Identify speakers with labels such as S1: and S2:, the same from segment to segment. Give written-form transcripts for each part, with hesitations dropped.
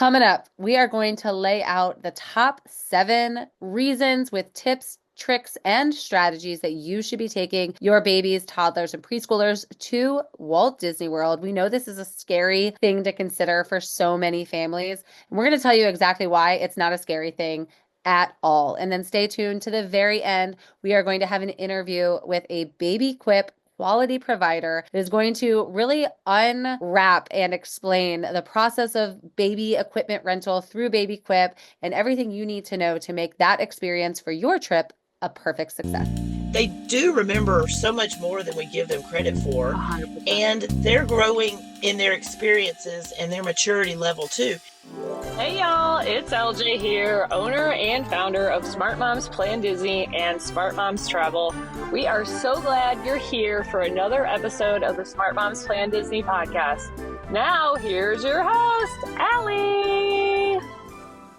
S1: Coming up, we are going to lay out the top 7 reasons with tips, tricks, and strategies that you should be taking your babies, toddlers, and preschoolers to Walt Disney World. We know this is a scary thing to consider for so many families, and we're going to tell you exactly why it's not a scary thing at all. And then stay tuned to the very end. We are going to have an interview with a baby quip quality provider that is going to really unwrap and explain the process of baby equipment rental through Baby Quip and everything you need to know to make that experience for your trip a perfect success.
S2: They do remember so much more than we give them credit for.
S3: 100%.
S2: And they're growing in their experiences and their maturity level too.
S4: Hey y'all, it's LJ here, owner and founder of Smart Moms Plan Disney and Smart Moms Travel. We are so glad you're here for another episode of the Smart Moms Plan Disney podcast. Now, here's your host, Allie.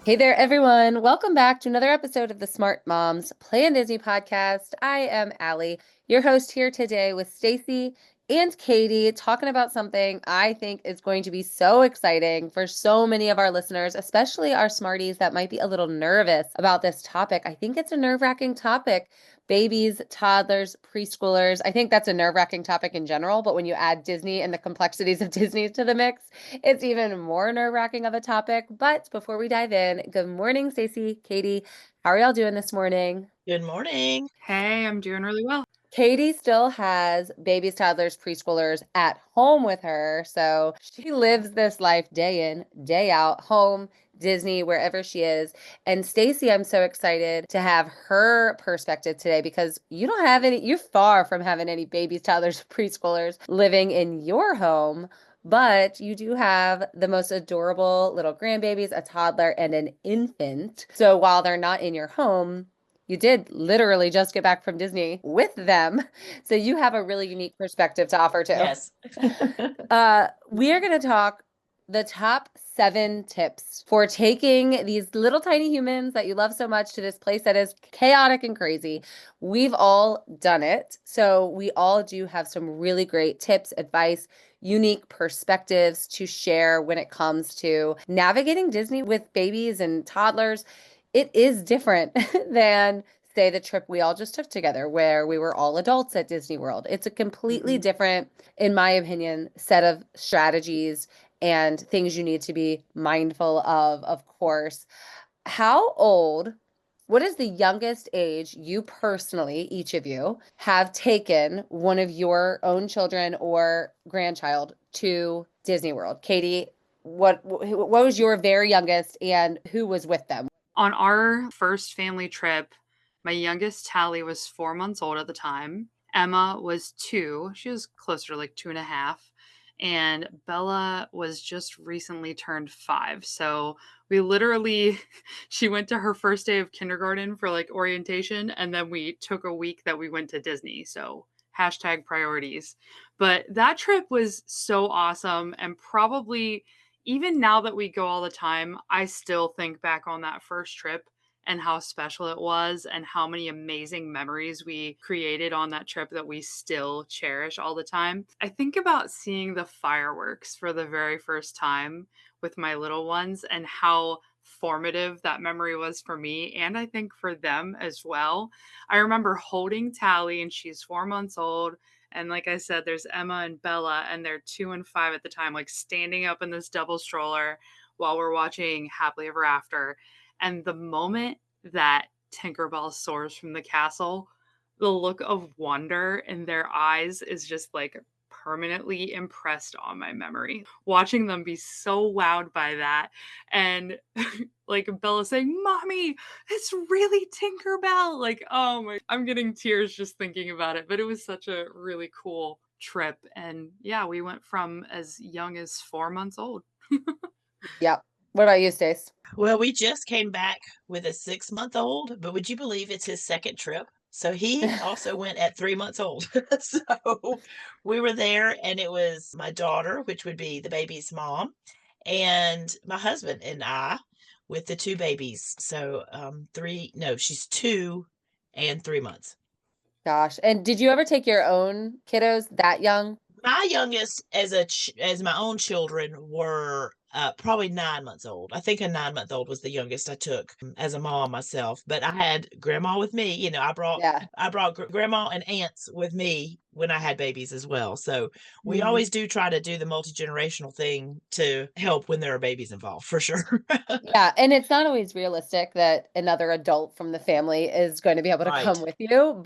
S1: Hey there, everyone. Welcome back to another episode of the Smart Moms Plan Disney podcast. I am Allie, your host here today with Stacy and Katie, talking about something I think is going to be so exciting for so many of our listeners, especially our smarties that might be a little nervous about this topic. I think it's a nerve-wracking topic. Babies, toddlers, preschoolers. I think that's a nerve-wracking topic in general, but when you add Disney and the complexities of Disney to the mix, it's even more nerve-wracking of a topic. But before we dive in, good morning, Stacy, Katie. How are y'all doing this morning?
S2: Good morning.
S3: Hey, I'm doing really well.
S1: Katie still has babies, toddlers, preschoolers at home with her. So she lives this life day in, day out, home, Disney, wherever she is. And Stacy, I'm so excited to have her perspective today because you don't have any, you're far from having any babies, toddlers, preschoolers living in your home. But you do have the most adorable little grandbabies, a toddler, and an infant. So while they're not in your home, you did literally just get back from Disney with them. So you have a really unique perspective to offer too.
S2: Yes.
S1: We are going to talk the top 7 tips for taking these little tiny humans that you love so much to this place that is chaotic and crazy. We've all done it. So we all do have some really great tips, advice, unique perspectives to share when it comes to navigating Disney with babies and toddlers. It is different than, say, the trip we all just took together where we were all adults at Disney World. It's a completely different, in my opinion, set of strategies and things you need to be mindful of course. What is the youngest age you personally, each of you, have taken one of your own children or grandchild to Disney World? Katie, what was your very youngest and who was with them?
S3: On our first family trip, my youngest Tally was 4 months old at the time. Emma was 2. She was closer to like 2.5. And Bella was just recently turned 5. So we literally, she went to her first day of kindergarten for like orientation. And then we took a week that we went to Disney. So hashtag priorities. But that trip was so awesome. And probably even now that we go all the time, I still think back on that first trip and how special it was and how many amazing memories we created on that trip that we still cherish all the time. I think about seeing the fireworks for the very first time with my little ones and how formative that memory was for me and I think for them as well. I remember holding Tally and she's 4 months old. And like I said, there's Emma and Bella, and they're 2 and 5 at the time, like standing up in this double stroller while we're watching Happily Ever After. And the moment that Tinkerbell soars from the castle, the look of wonder in their eyes is just like permanently impressed on my memory. Watching them be so wowed by that. And like Bella saying, "Mommy, it's really Tinkerbell." Like, oh my, I'm getting tears just thinking about it. But it was such a really cool trip. And yeah, we went from as young as 4 months old.
S1: Yep. What about you, Stace?
S2: Well, we just came back with a 6-month-old, but would you believe it's his second trip? So he also went at 3 months old. So we were there, and it was my daughter, which would be the baby's mom, and my husband and I with the 2 babies. So she's 2 and 3 months.
S1: Gosh. And did you ever take your own kiddos that young?
S2: My youngest as my own children were probably 9 months old. I think a 9-month-old was the youngest I took as a mom myself. But I had grandma with me. You know,
S1: Yeah.
S2: I brought grandma and aunts with me when I had babies as well. So we
S3: Mhm.
S2: always do try to do the multi-generational thing to help when there are babies involved, for sure.
S1: Yeah, and it's not always realistic that another adult from the family is going to be able to come
S2: Right.
S1: with you,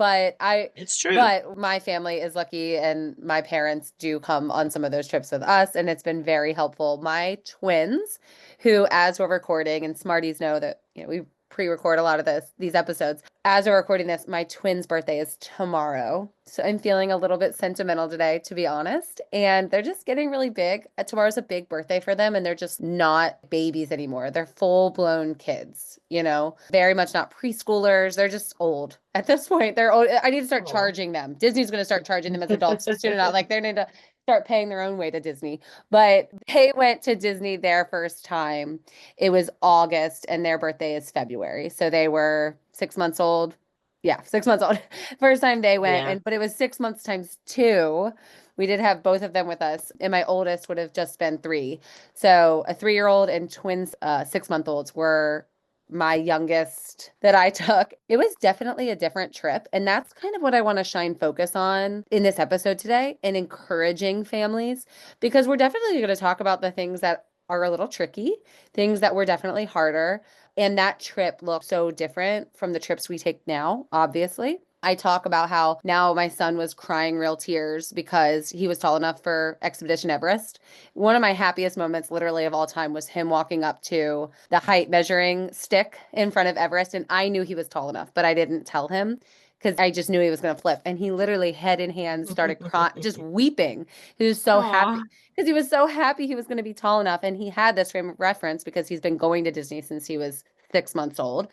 S2: It's true.
S1: but my family is lucky and my parents do come on some of those trips with us and it's been very helpful. My twins, who as we're recording and Smarties know that, we pre-record a lot of these episodes. As we're recording this, my twin's birthday is tomorrow. So I'm feeling a little bit sentimental today, to be honest. And they're just getting really big. Tomorrow's a big birthday for them, and they're just not babies anymore. They're full-blown kids, very much not preschoolers. They're just old. At this point, they're old. I need to start
S2: Aw.
S1: charging them. Disney's going to start charging them as adults soon enough. Like they need to start paying their own way to Disney. But they went to Disney their first time. It was August, and their birthday is February. So they were 6 months old. Yeah, 6 months old. First time they went,
S2: Yeah.
S1: but it was 6 months times two. We did have both of them with us, and my oldest would have just been 3. So a 3-year-old and twins, 6-month-olds were my youngest that I took. It was definitely a different trip, and that's kind of what I want to shine focus on in this episode today and encouraging families because we're definitely going to talk about the things that are a little tricky, things that were definitely harder. And that trip looked so different from the trips we take now, obviously. I talk about how now my son was crying real tears because he was tall enough for Expedition Everest. One of my happiest moments, literally of all time, was him walking up to the height measuring stick in front of Everest. And I knew he was tall enough, but I didn't tell him because I just knew he was going to flip. And he literally, head in hands, started crying, just weeping. He was so
S3: Aw.
S1: happy because he was so happy he was going to be tall enough. And he had this frame of reference because he's been going to Disney since he was 6 months old.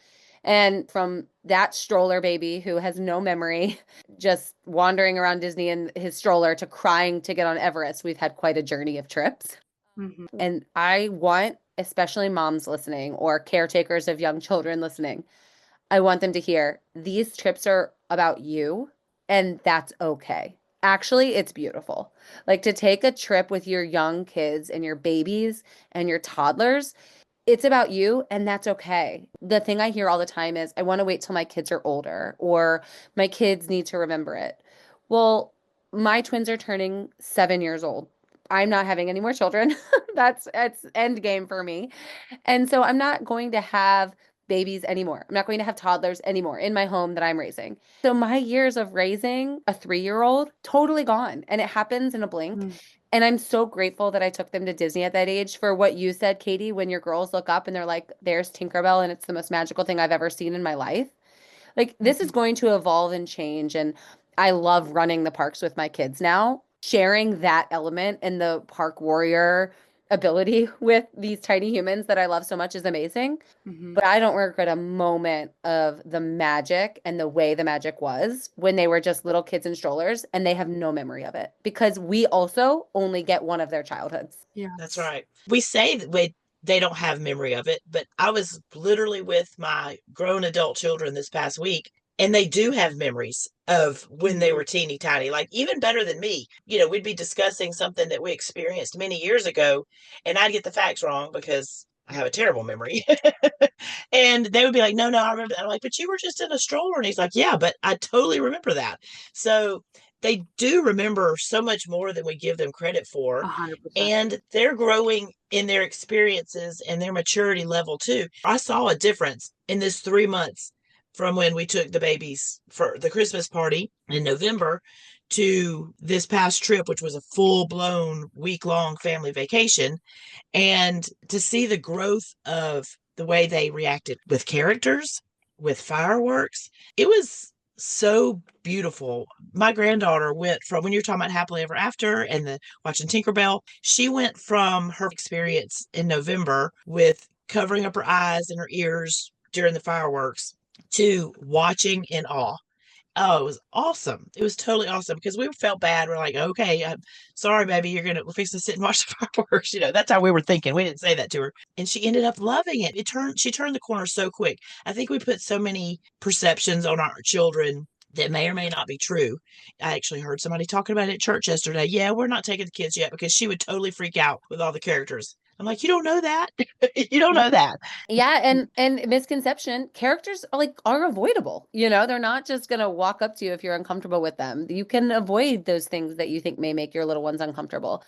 S1: And from that stroller baby who has no memory, just wandering around Disney in his stroller to crying to get on Everest, we've had quite a journey of trips.
S3: Mhm.
S1: And I want, especially moms listening or caretakers of young children listening, I want them to hear these trips are about you, and that's okay. Actually, it's beautiful. Like to take a trip with your young kids and your babies and your toddlers, it's about you, and that's okay. The thing I hear all the time is, I want to wait till my kids are older, or my kids need to remember it. Well, my twins are turning 7 years old. I'm not having any more children. That's end game for me. And so I'm not going to have babies anymore. I'm not going to have toddlers anymore in my home that I'm raising. So my years of raising a 3-year-old totally gone. And it happens in a blink.
S3: Mm.
S1: And I'm so grateful that I took them to Disney at that age for what you said, Katie, when your girls look up and they're like, there's Tinkerbell and it's the most magical thing I've ever seen in my life. Like this is
S3: Mhm.
S1: going to evolve and change. And I love running the parks with my kids now, sharing that element and the park warrior ability with these tiny humans that I love so much is amazing.
S3: Mhm.
S1: But I don't regret a moment of the magic and the way the magic was when they were just little kids in strollers and they have no memory of it because we also only get one of their childhoods.
S2: That's
S3: Yes.
S2: right. We say that they don't have memory of it, but I was literally with my grown adult children this past week, and they do have memories of when they
S3: Mhm.
S2: were teeny tiny, like even better than me. You know, we'd be discussing something that we experienced many years ago, and I'd get the facts wrong because I have a terrible memory. And they would be like, no, no, I remember that. I'm like, but you were just in a stroller. And he's like, yeah, but I totally remember that. So they do remember so much more than we give them credit for.
S3: 100%.
S2: And they're growing in their experiences and their maturity level too. I saw a difference in this 3 months from when we took the babies for the Christmas party in November to this past trip, which was a full blown week long family vacation. And to see the growth of the way they reacted with characters, with fireworks, it was so beautiful. My granddaughter went from, when you're talking about happily ever after and the watching Tinkerbell, she went from her experience in November with covering up her eyes and her ears during the fireworks to watching in awe. Oh, it was awesome. It was totally awesome because we felt bad. We're like, okay, I'm sorry, baby, we're fixing to sit and watch the fireworks. You know, that's how we were thinking. We didn't say that to her. And she ended up loving it. She turned the corner so quick. I think we put so many perceptions on our children that may or may not be true. I actually heard somebody talking about it at church yesterday. Yeah, we're not taking the kids yet because she would totally freak out with all the characters. I'm like, you don't know that. You don't know that.
S1: Yeah, and misconception, characters are avoidable. They're not just gonna walk up to you if you're uncomfortable with them. You can avoid those things that you think may make your little ones uncomfortable.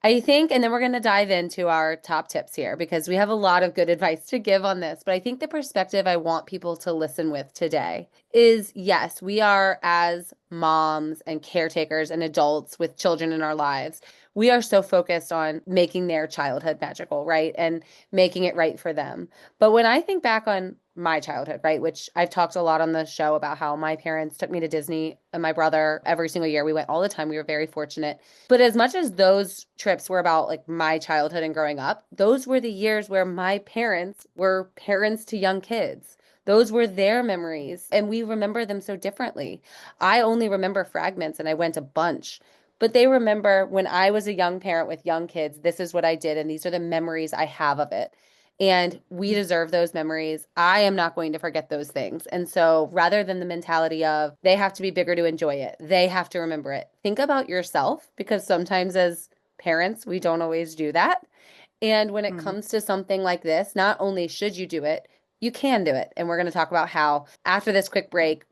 S1: I think, and then we're going to dive into our top tips here because we have a lot of good advice to give on this. But I think the perspective I want people to listen with today is yes, we are as moms and caretakers and adults with children in our lives. We are so focused on making their childhood magical, right? And making it right for them. But when I think back on my childhood, right, which I've talked a lot on the show about how my parents took me to Disney and my brother every single year. We went all the time. We were very fortunate. But as much as those trips were about my childhood and growing up, those were the years where my parents were parents to young kids. Those were their memories, and we remember them so differently. I only remember fragments, and I went a bunch. But they remember when I was a young parent with young kids, this is what I did, and these are the memories I have of it. And we deserve those memories. I am not going to forget those things. And so rather than the mentality of they have to be bigger to enjoy it, they have to remember it, think about yourself because sometimes as parents, we don't always do that. And when it comes to something like this, not only should you do it, you can do it. And we're going to talk about how after this quick break,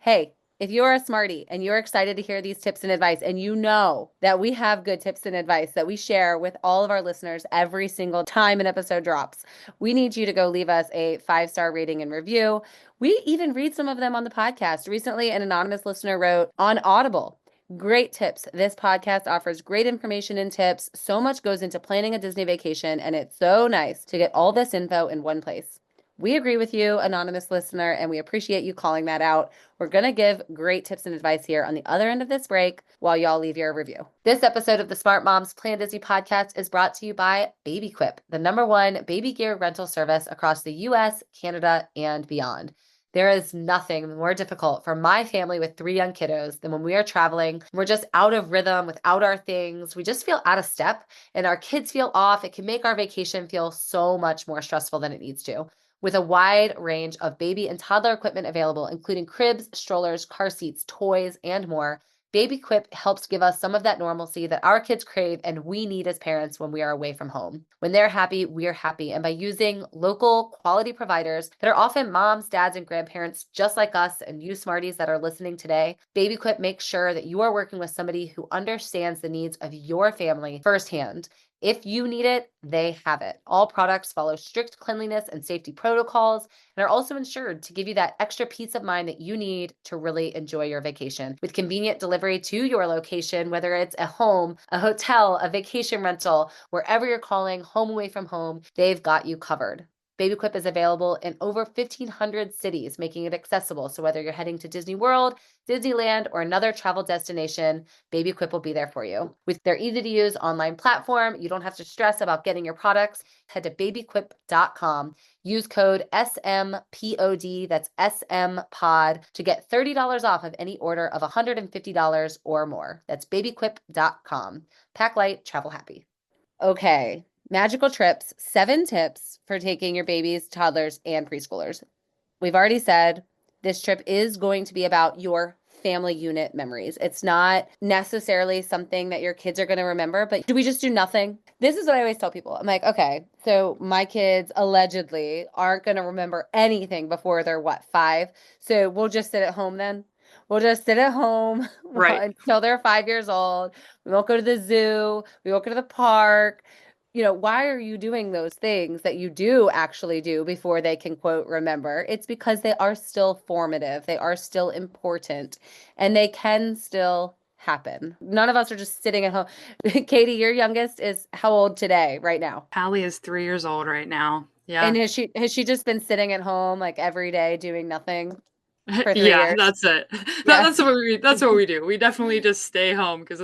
S1: hey, if you're a smarty and you're excited to hear these tips and advice, and you know that we have good tips and advice that we share with all of our listeners every single time an episode drops, we need you to go leave us a 5-star rating and review. We even read some of them on the podcast. Recently, an anonymous listener wrote on Audible, great tips. This podcast offers great information and tips. So much goes into planning a Disney vacation, and it's so nice to get all this info in one place. We agree with you, anonymous listener, and we appreciate you calling that out. We're going to give great tips and advice here on the other end of this break while y'all leave your review. This episode of the Smart Moms Plan Disney podcast is brought to you by BabyQuip, the #1 baby gear rental service across the US, Canada, and beyond. There is nothing more difficult for my family with 3 young kiddos than when we are traveling. We're just out of rhythm without our things. We just feel out of step and our kids feel off. It can make our vacation feel so much more stressful than it needs to. With a wide range of baby and toddler equipment available, including cribs, strollers, car seats, toys, and more, BabyQuip helps give us some of that normalcy that our kids crave and we need as parents when we are away from home. When they're happy, we're happy. And by using local quality providers that are often moms, dads, and grandparents just like us and you smarties that are listening today, BabyQuip makes sure that you are working with somebody who understands the needs of your family firsthand. If you need it, they have it. All products follow strict cleanliness and safety protocols and are also insured to give you that extra peace of mind that you need to really enjoy your vacation. With convenient delivery to your location, whether it's a home, a hotel, a vacation rental, wherever you're calling, home away from home, they've got you covered. BabyQuip is available in over 1,500 cities, making it accessible. So whether you're heading to Disney World, Disneyland, or another travel destination, BabyQuip will be there for you. With their easy-to-use online platform, you don't have to stress about getting your products. Head to babyquip.com. Use code SMPOD, that's SMPOD, to get $30 off of any order of $150 or more. That's babyquip.com. Pack light, travel happy. Okay. Magical trips, 7 tips for taking your babies, toddlers, and preschoolers. We've already said this trip is going to be about your family unit memories. It's not necessarily something that your kids are going to remember, but do we just do nothing? This is what I always tell people. I'm like, okay, so my kids allegedly aren't going to remember anything before they're 5? So we'll just sit at home then. We'll just sit at home until they're 5 years old. We won't go to the zoo. We won't go to the park. Why are you doing those things that you do actually do before they can, quote, remember? It's because they are still formative. They are still important, and they can still happen. None of us are just sitting at home. Katie, your youngest is how old today, right now?
S3: Hallie is 3 years old right now. Yeah.
S1: And has she just been sitting at home every day doing nothing? For 3
S3: Yeah,
S1: years.
S3: that's it.
S1: Yeah.
S3: That's what we do. We definitely just stay home because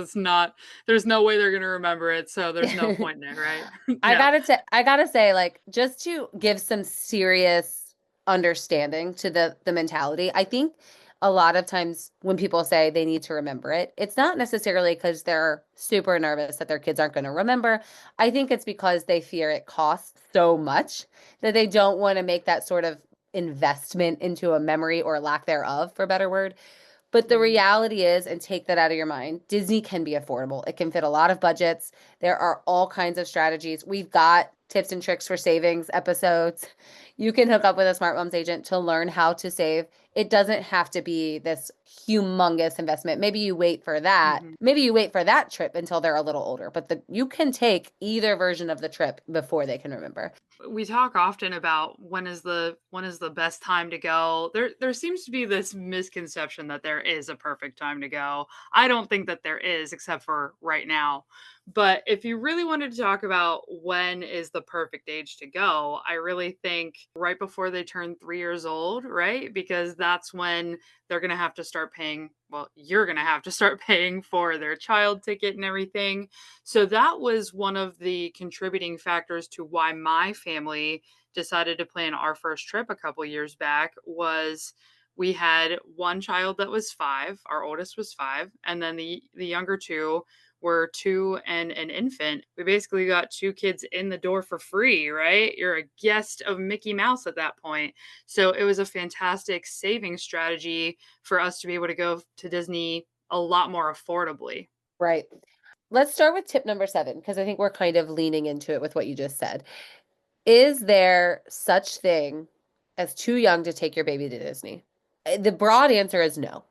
S3: there's no way they're gonna remember it, so there's no point in it, right?
S1: I gotta say, just to give some serious understanding to the mentality, I think a lot of times when people say they need to remember it, it's not necessarily because they're super nervous that their kids aren't going to remember. I think it's because they fear it costs so much that they don't want to make that sort of investment into a memory or lack thereof, for a better word. But the reality is, and take that out of your mind, Disney can be affordable. It can fit a lot of budgets. There are all kinds of strategies. We've got tips and tricks for savings episodes. You can hook up with a Smart Moms agent to learn how to save. It doesn't have to be this humongous investment. Maybe you wait for that. Maybe you wait for that trip until they're a little older, but you can take either version of the trip before they can remember.
S3: We talk often about when is the best time to go. There seems to be this misconception that there is a perfect time to go. I don't think that there is, except for right now. But if you really wanted to talk about when is the perfect age to go, I really think right before they turn 3 years old, right? Because that's when they're going to have to start paying. Well, you're going to have to start paying for their child ticket and everything. So that was one of the contributing factors to why my family decided to plan our first trip a couple years back. Was we had one child that was 5, our oldest was 5, and then the younger two were 2 and an infant. We basically got 2 kids in the door for free, right? You're a guest of Mickey Mouse at that point. So it was a fantastic saving strategy for us to be able to go to Disney a lot more affordably.
S1: Right. Let's start with tip number 7, because I think we're kind of leaning into it with what you just said. Is there such thing as too young to take your baby to Disney? The broad answer is no.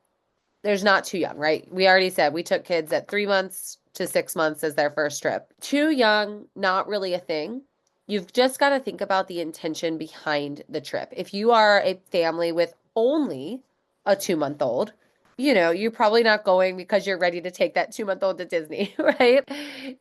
S1: There's not too young, right? We already said we took kids at 3 months to 6 months as their first trip. Too young, not really a thing. You've just got to think about the intention behind the trip. If you are a family with only a 2-month-old, you're probably not going because you're ready to take that 2-month-old to Disney, right?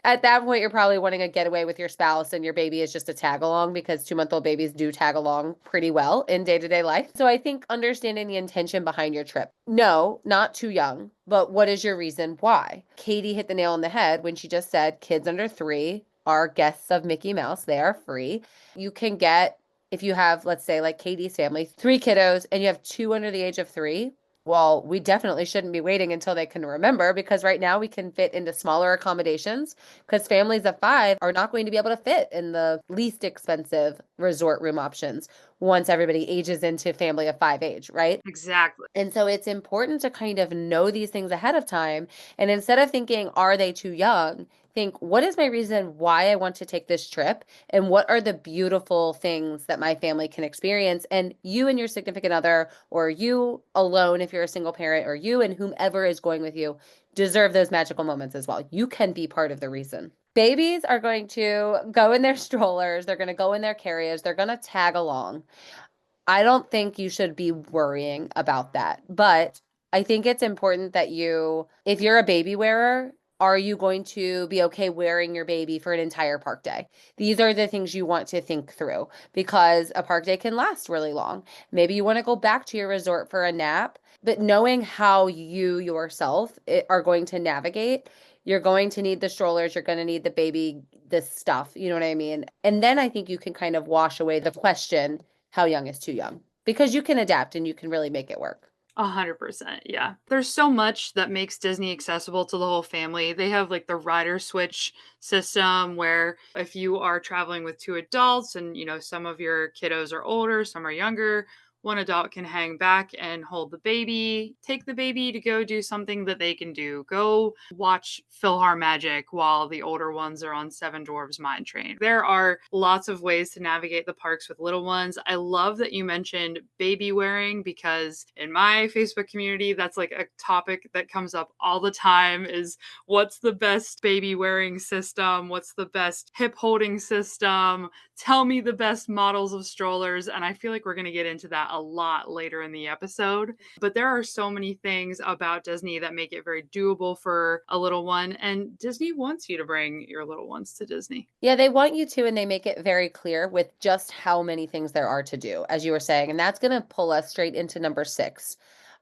S1: At that point, you're probably wanting a getaway with your spouse and your baby is just a tag along, because 2-month-old babies do tag along pretty well in day-to-day life. So I think understanding the intention behind your trip. No, not too young, but what is your reason why? Katie hit the nail on the head when she just said kids under 3 are guests of Mickey Mouse. They are free. You can get, if you have, let's say like Katie's family, 3 kiddos and you have 2 under the age of 3, well, we definitely shouldn't be waiting until they can remember, because right now we can fit into smaller accommodations, because families of 5 are not going to be able to fit in the least expensive resort room options once everybody ages into family of 5 age, right?
S3: Exactly.
S1: And so it's important to kind of know these things ahead of time. And instead of thinking, are they too young? Think, what is my reason why I want to take this trip? And what are the beautiful things that my family can experience? And you and your significant other, or you alone if you're a single parent, or you and whomever is going with you, deserve those magical moments as well. You can be part of the reason. Babies are going to go in their strollers. They're going to go in their carriers. They're going to tag along. I don't think you should be worrying about that. But I think it's important that if you're a baby wearer, are you going to be okay wearing your baby for an entire park day? These are the things you want to think through, because a park day can last really long. Maybe you want to go back to your resort for a nap, but knowing how you yourself are going to navigate, you're going to need the strollers, you're going to need the baby, this stuff, you know what I mean? And then I think you can kind of wash away the question, how young is too young? Because you can adapt and you can really make it work.
S3: 100%. Yeah. There's so much that makes Disney accessible to the whole family. They have like the rider switch system where if you are traveling with 2 adults and, some of your kiddos are older, some are younger, one adult can hang back and hold the baby, take the baby to go do something that they can do. Go watch PhilharMagic while the older ones are on Seven Dwarfs Mine Train. There are lots of ways to navigate the parks with little ones. I love that you mentioned baby wearing, because in my Facebook community, that's like a topic that comes up all the time, is what's the best baby wearing system? What's the best hip holding system? Tell me the best models of strollers. And I feel like we're going to get into that a lot later in the episode. But there are so many things about Disney that make it very doable for a little one. And Disney wants you to bring your little ones to Disney.
S1: Yeah, they want you to, and they make it very clear with just how many things there are to do, as you were saying. And that's going to pull us straight into number 6.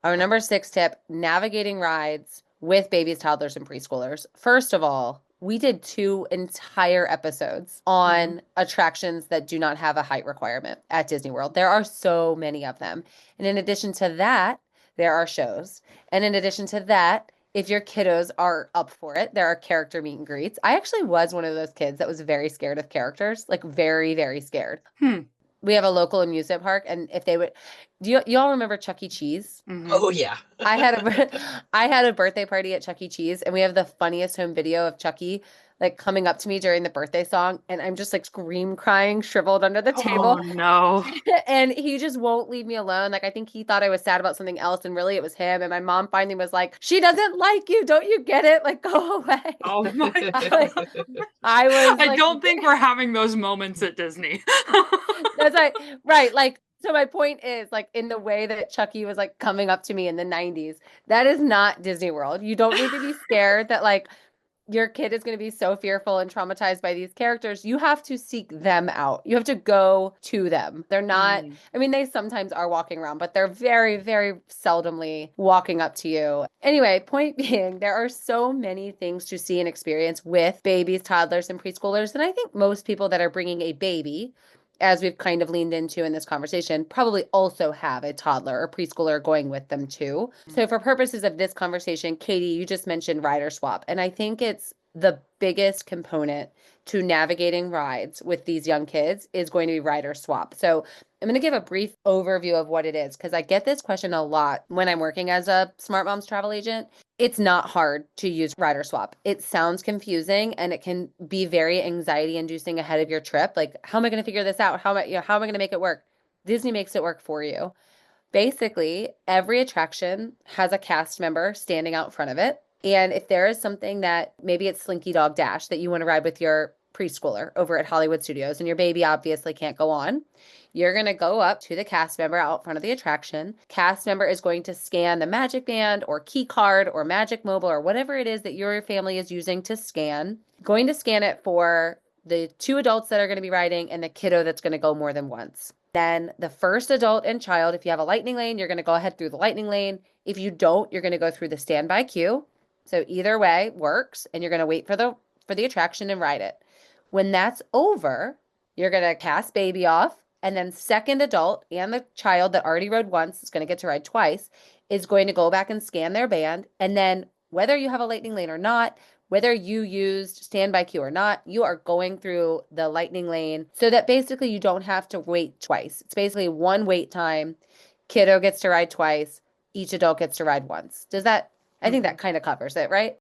S1: Our number 6 tip, navigating rides with babies, toddlers, and preschoolers. First of all, we did 2 entire episodes on attractions that do not have a height requirement at Disney World. There are so many of them. And in addition to that, there are shows. And in addition to that, if your kiddos are up for it, there are character meet and greets. I actually was one of those kids that was very scared of characters, like very, very scared. We have a local amusement park, and if they would, y'all remember Chuck E. Cheese?
S3: Mhm.
S2: Oh yeah.
S1: I had I had a birthday party at Chuck E. Cheese, and we have the funniest home video of Chucky like coming up to me during the birthday song, and I'm just like scream crying, shriveled under the
S3: Oh
S1: table,
S3: no.
S1: and he just won't leave me alone. Like I think he thought I was sad about something else, and really it was him. And my mom finally was like, "She doesn't like you, don't you get it? Like go away."
S3: Oh my
S1: I,
S3: God.
S1: I was
S3: I
S1: like,
S3: don't think we're having those moments at Disney.
S1: that's right. Like, so my point is, like, in the way that Chucky was like coming up to me in the 90s, that is not Disney World. You don't need to be scared that like your kid is going to be so fearful and traumatized by these characters. You have to seek them out. You have to go to them. They're not,
S3: Mm.
S1: I mean, they sometimes are walking around, but they're very, very seldomly walking up to you. Anyway, point being, there are so many things to see and experience with babies, toddlers, and preschoolers. And I think most people that are bringing a baby, as we've kind of leaned into in this conversation, probably also have a toddler or preschooler going with them too. So, for purposes of this conversation, Katie, you just mentioned rider swap. And I think it's the biggest component to navigating rides with these young kids is going to be rider swap. So, I'm going to give a brief overview of what it is because I get this question a lot when I'm working as a Smart Moms travel agent. It's not hard to use rider swap. It sounds confusing and it can be very anxiety inducing ahead of your trip. Like, how am I going to figure this out? How am I going to make it work? Disney makes it work for you. Basically, every attraction has a cast member standing out front of it. And if there is something that maybe it's Slinky Dog Dash that you want to ride with your preschooler over at Hollywood Studios and your baby obviously can't go on, you're going to go up to the cast member out front of the attraction. Cast member is going to scan the Magic Band or key card or Magic Mobile or whatever it is that your family is using to scan. Going to scan it for the 2 adults that are going to be riding and the kiddo that's going to go more than once. Then the first adult and child, if you have a lightning lane, you're going to go ahead through the lightning lane. If you don't, you're going to go through the standby queue. So either way works, and you're going to wait for the attraction and ride it. When that's over, you're going to cast baby off, and then second adult and the child that already rode once is going to get to ride twice is going to go back and scan their band, and then whether you have a lightning lane or not, whether you used standby queue or not, you are going through the lightning lane so that basically you don't have to wait twice. It's basically one wait time. Kiddo gets to ride twice. Each adult gets to ride once. I think that kind of covers it, right?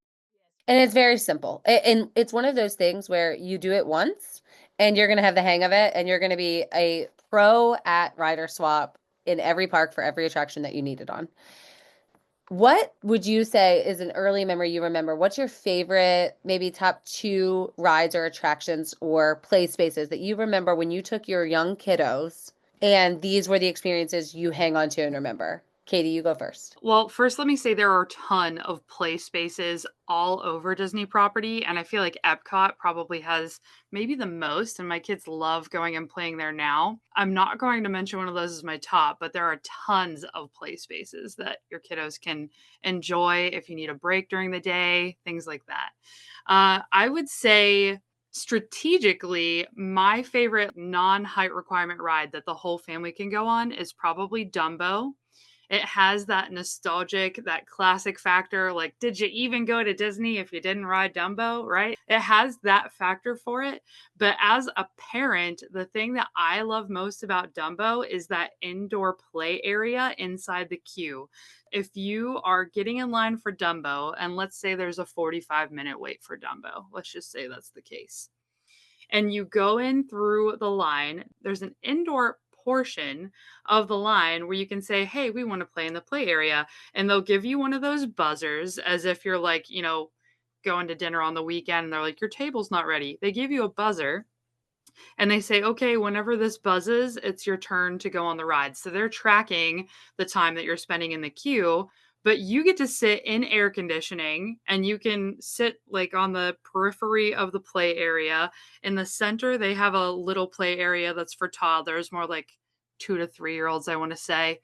S1: And it's very simple. And it's one of those things where you do it once and you're going to have the hang of it and you're going to be a pro at rider swap in every park for every attraction that you need it on. What would you say is an early memory you remember? What's your favorite, maybe top 2 rides or attractions or play spaces that you remember when you took your young kiddos and these were the experiences you hang on to and remember? Katie, you go first.
S3: Well, first, let me say there are a ton of play spaces all over Disney property, and I feel like Epcot probably has maybe the most, and my kids love going and playing there now. I'm not going to mention one of those as my top, but there are tons of play spaces that your kiddos can enjoy if you need a break during the day, things like that. I would say strategically, my favorite non height requirement ride that the whole family can go on is probably Dumbo. It has that nostalgic, that classic factor. Like, did you even go to Disney if you didn't ride Dumbo, right? It has that factor for it. But as a parent, the thing that I love most about Dumbo is that indoor play area inside the queue. If you are getting in line for Dumbo, and let's say there's a 45-minute wait for Dumbo, let's just say that's the case, and you go in through the line, there's an indoor portion of the line where you can say, hey, we want to play in the play area. And they'll give you one of those buzzers as if you're like, going to dinner on the weekend and they're like, your table's not ready. They give you a buzzer and they say, okay, whenever this buzzes, it's your turn to go on the ride. So they're tracking the time that you're spending in the queue, but you get to sit in air conditioning and you can sit like on the periphery of the play area. In the center, they have a little play area that's for toddlers, more like 2 to 3-year-olds, I want to say.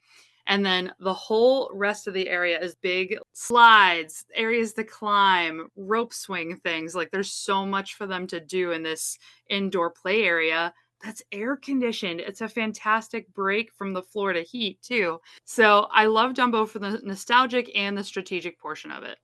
S3: And then the whole rest of the area is big slides, areas to climb, rope swing things. Like there's so much for them to do in this indoor play area that's air conditioned. It's a fantastic break from the Florida heat too. So I love Dumbo for the nostalgic and the strategic portion of it.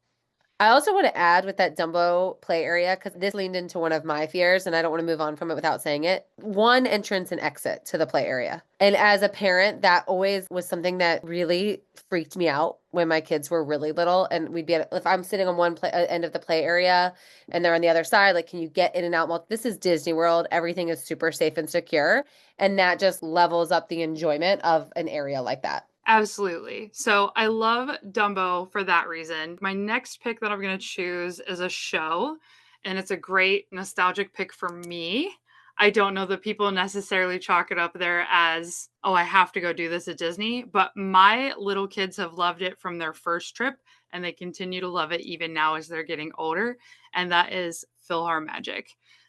S1: I also want to add with that Dumbo play area, because this leaned into one of my fears, and I don't want to move on from it without saying it. One entrance and exit to the play area. And as a parent, that always was something that really freaked me out when my kids were really little. And we'd be if I'm sitting on one end of the play area and they're on the other side, like, can you get in and out? Well, this is Disney World. Everything is super safe and secure. And that just levels up the enjoyment of an area like that.
S3: Absolutely. So I love Dumbo for that reason. My next pick that I'm going to choose is a show, and it's a great nostalgic pick for me. I don't know that people necessarily chalk it up there as, oh, I have to go do this at Disney, but my little kids have loved it from their first trip, and they continue to love it even now as they're getting older, and that is PhilharMagic.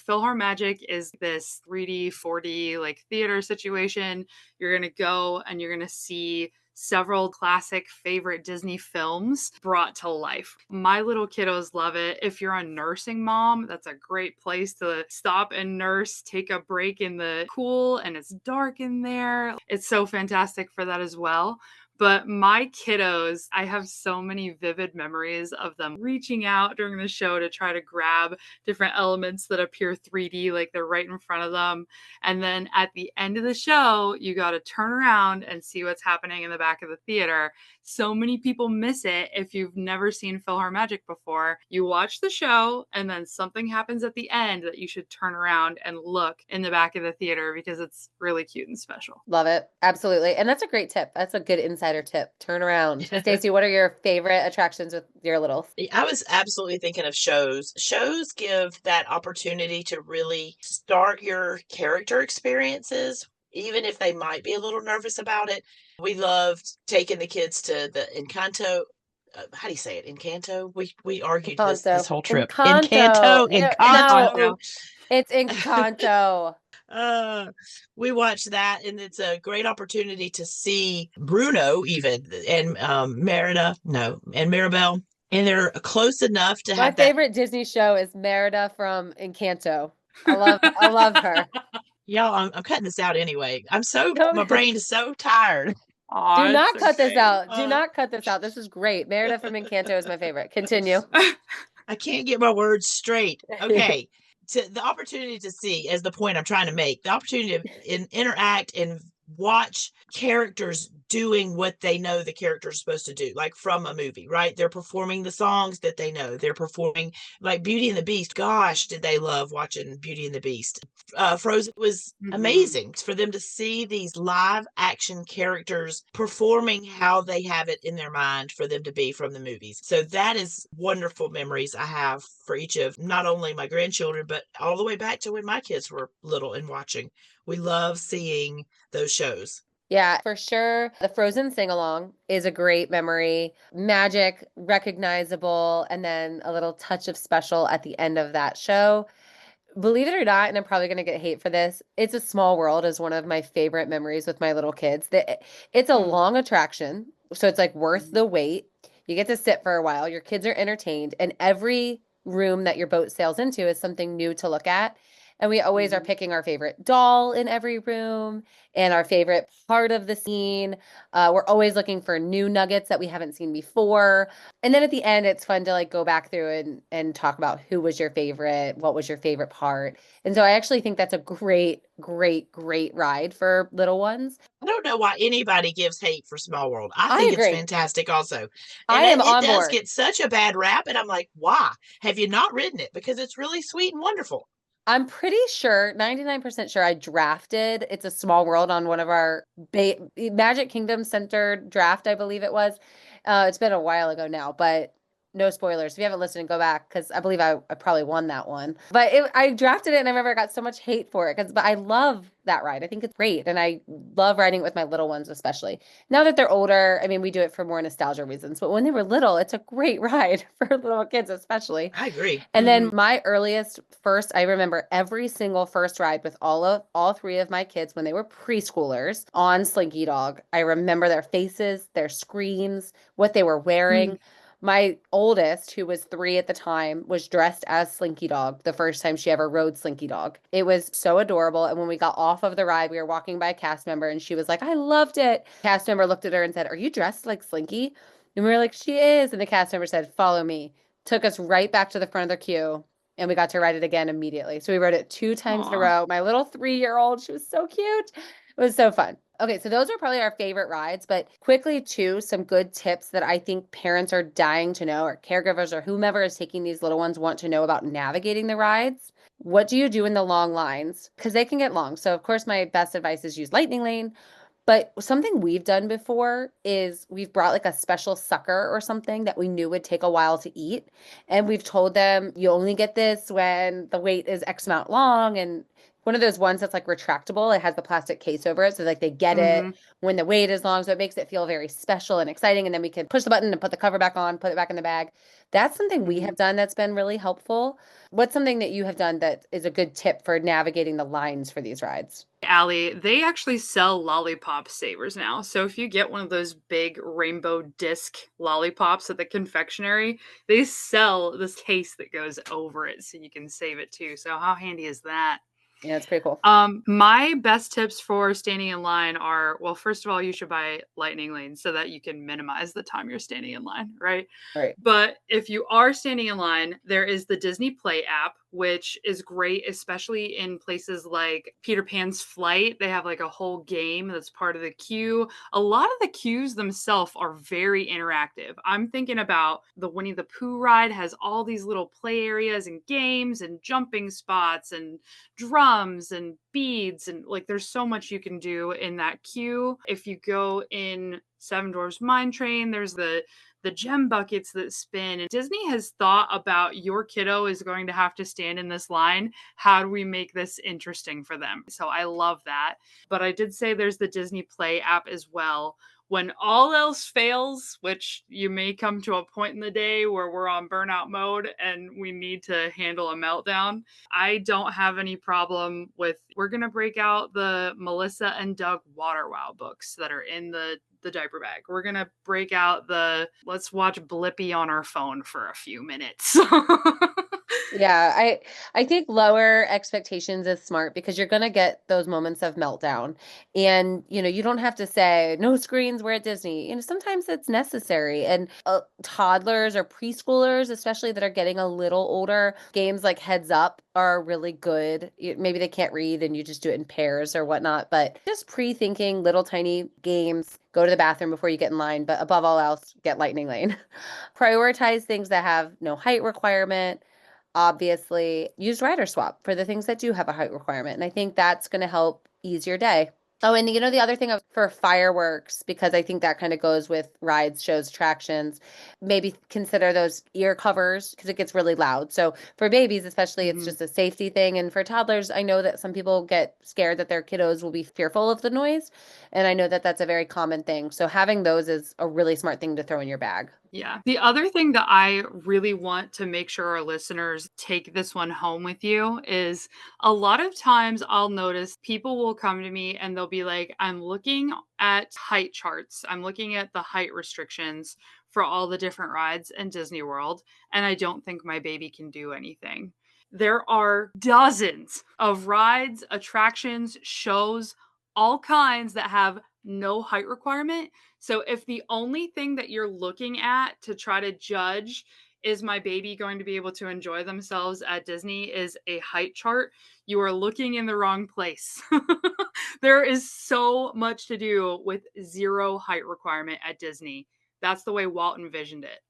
S3: PhilharMagic is this 3D, 4D like theater situation. You're going to go and you're going to see several classic favorite Disney films brought to life. My little kiddos love it. If you're a nursing mom, that's a great place to stop and nurse, take a break in the pool, and it's dark in there. It's so fantastic for that as well. But my kiddos, I have so many vivid memories of them reaching out during the show to try to grab different elements that appear 3D, like they're right in front of them. And then at the end of the show, you got to turn around and see what's happening in the back of the theater. So many people miss it if you've never seen PhilharMagic before. You watch the show and then something happens at the end that you should turn around and look in the back of the theater because it's really cute and special.
S1: Love it. Absolutely. And that's a great tip. That's a good insider tip. Turn around. Stacy, what are your favorite attractions with your littles?
S2: I was absolutely thinking of shows. Shows give that opportunity to really start your character experiences, even if they might be a little nervous about it. We loved taking the kids to the Encanto. How do you say it? Encanto? We argued this whole trip.
S1: Encanto.
S2: Encanto.
S1: No, it's Encanto.
S2: We watched that, and it's a great opportunity to see Bruno even, and Merida, no, and Mirabelle. And they're close enough to
S1: My
S2: have
S1: favorite Disney show is Merida from Encanto. I love her.
S2: Y'all, I'm cutting this out anyway. My brain is so tired.
S1: Do not cut this out. Do not cut this out. This is great. Merida from Encanto is my favorite. Continue.
S2: I can't get my words straight. Okay. The opportunity to see, as the point I'm trying to make, the opportunity to interact and watch characters doing what they know the character is supposed to do, like from a movie, right? They're performing the songs that they know. They're performing, like Beauty and the Beast. Gosh, did they love watching Beauty and the Beast. Frozen was amazing for them to see these live action characters performing how they have it in their mind for them to be from the movies. So that is wonderful memories I have for each of not only my grandchildren, but all the way back to when my kids were little and watching. We love seeing those shows.
S1: Yeah, for sure. The Frozen sing-along is a great memory. Magic, recognizable, and then a little touch of special at the end of that show. Believe it or not, and I'm probably going to get hate for this, It's a Small World is one of my favorite memories with my little kids. It's a long attraction, so it's like worth the wait. You get to sit for a while. Your kids are entertained, and every room that your boat sails into is something new to look at. And we always are picking our favorite doll in every room and our favorite part of the scene. We're always looking for new nuggets that we haven't seen before. And then at the end, it's fun to like go back through and talk about who was your favorite, what was your favorite part. And so I actually think that's a great, great, great ride for little ones.
S2: I don't know why anybody gives hate for Small World. I think it's fantastic also. And it does get such a bad rap. And I'm like, why? Have you not ridden it? Because it's really sweet and wonderful.
S1: I'm pretty sure, 99% sure I drafted It's a Small World on one of our Magic Kingdom centered draft, I believe it was. It's been a while ago now, but no spoilers. If you haven't listened, go back because I believe I probably won that one. But I drafted it and I remember I got so much hate for it but I love that ride. I think it's great. And I love riding it with my little ones, especially. Now that they're older, I mean, we do it for more nostalgia reasons. But when they were little, it's a great ride for little kids, especially.
S2: I agree.
S1: And then my earliest first, I remember every single first ride with all three of my kids when they were preschoolers on Slinky Dog. I remember their faces, their screams, what they were wearing. My oldest, who was 3 at the time, was dressed as Slinky Dog the first time she ever rode Slinky Dog. It was so adorable. And when we got off of the ride, we were walking by a cast member and she was like, I loved it. Cast member looked at her and said, are you dressed like Slinky? And we were like, she is. And the cast member said, follow me. took us right back to the front of the queue, and we got to ride it again immediately. So we rode it 2 times in a
S3: Aw.
S1: row. My little 3-year-old, she was so cute. It was so fun. Okay, so those are probably our favorite rides, but quickly too, some good tips that I think parents are dying to know, or caregivers or whomever is taking these little ones want to know about navigating the rides. What do you do in the long lines? Because they can get long. So of course, my best advice is use lightning lane. But something we've done before is we've brought like a special sucker or something that we knew would take a while to eat. And we've told them you only get this when the wait is X amount long. And one of those ones that's like retractable, it has the plastic case over it. So like they get it when the wait is long. So it makes it feel very special and exciting. And then we can push the button and put the cover back on, put it back in the bag. That's something we have done that's been really helpful. What's something that you have done that is a good tip for navigating the lines for these rides?
S3: Allie, they actually sell lollipop savers now. So if you get one of those big rainbow disc lollipops at the confectionery, they sell this case that goes over it so you can save it too. So how handy is that?
S1: Yeah, it's pretty cool.
S3: My best tips for standing in line are, well, first of all, you should buy lightning lanes so that you can minimize the time you're standing in line, right?
S1: Right.
S3: But if you are standing in line, there is the Disney Play app, which is great, especially in places like Peter Pan's Flight. They have like a whole game that's part of the queue. A lot of the queues themselves are very interactive. I'm thinking about the Winnie the Pooh ride has all these little play areas and games and jumping spots and drums and beads, and like there's so much you can do in that queue. If you go in Seven Dwarfs Mine Train, there's the gem buckets that spin. And Disney has thought about your kiddo is going to have to stand in this line. How do we make this interesting for them? So I love that. But I did say there's the Disney Play app as well. When all else fails, which you may come to a point in the day where we're on burnout mode and we need to handle a meltdown, I don't have any problem with, we're going to break out the Melissa and Doug Water Wow books that are in the diaper bag. We're going to break out the, let's watch Blippi on our phone for a few minutes.
S1: Yeah, I think lower expectations is smart because you're going to get those moments of meltdown. And, you don't have to say no screens, we're at Disney. Sometimes it's necessary. And toddlers or preschoolers, especially that are getting a little older, games like Heads Up are really good. Maybe they can't read and you just do it in pairs or whatnot, but just pre-thinking little tiny games. Go to the bathroom before you get in line, but above all else, get lightning lane. Prioritize things that have no height requirement. Obviously, use rider swap for the things that do have a height requirement. And I think that's going to help ease your day. Oh, and the other thing for fireworks, because I think that kind of goes with rides, shows, attractions, maybe consider those ear covers because it gets really loud. So for babies, especially, it's just a safety thing. And for toddlers, I know that some people get scared that their kiddos will be fearful of the noise. And I know that that's a very common thing. So having those is a really smart thing to throw in your bag.
S3: Yeah. The other thing that I really want to make sure our listeners take this one home with you is a lot of times I'll notice people will come to me and they'll be like, I'm looking at height charts. I'm looking at the height restrictions for all the different rides in Disney World, and I don't think my baby can do anything. There are dozens of rides, attractions, shows, all kinds that have no height requirement. So if the only thing that you're looking at to try to judge is my baby going to be able to enjoy themselves at Disney is a height chart, you are looking in the wrong place. There is so much to do with zero height requirement at Disney. That's the way Walt envisioned it.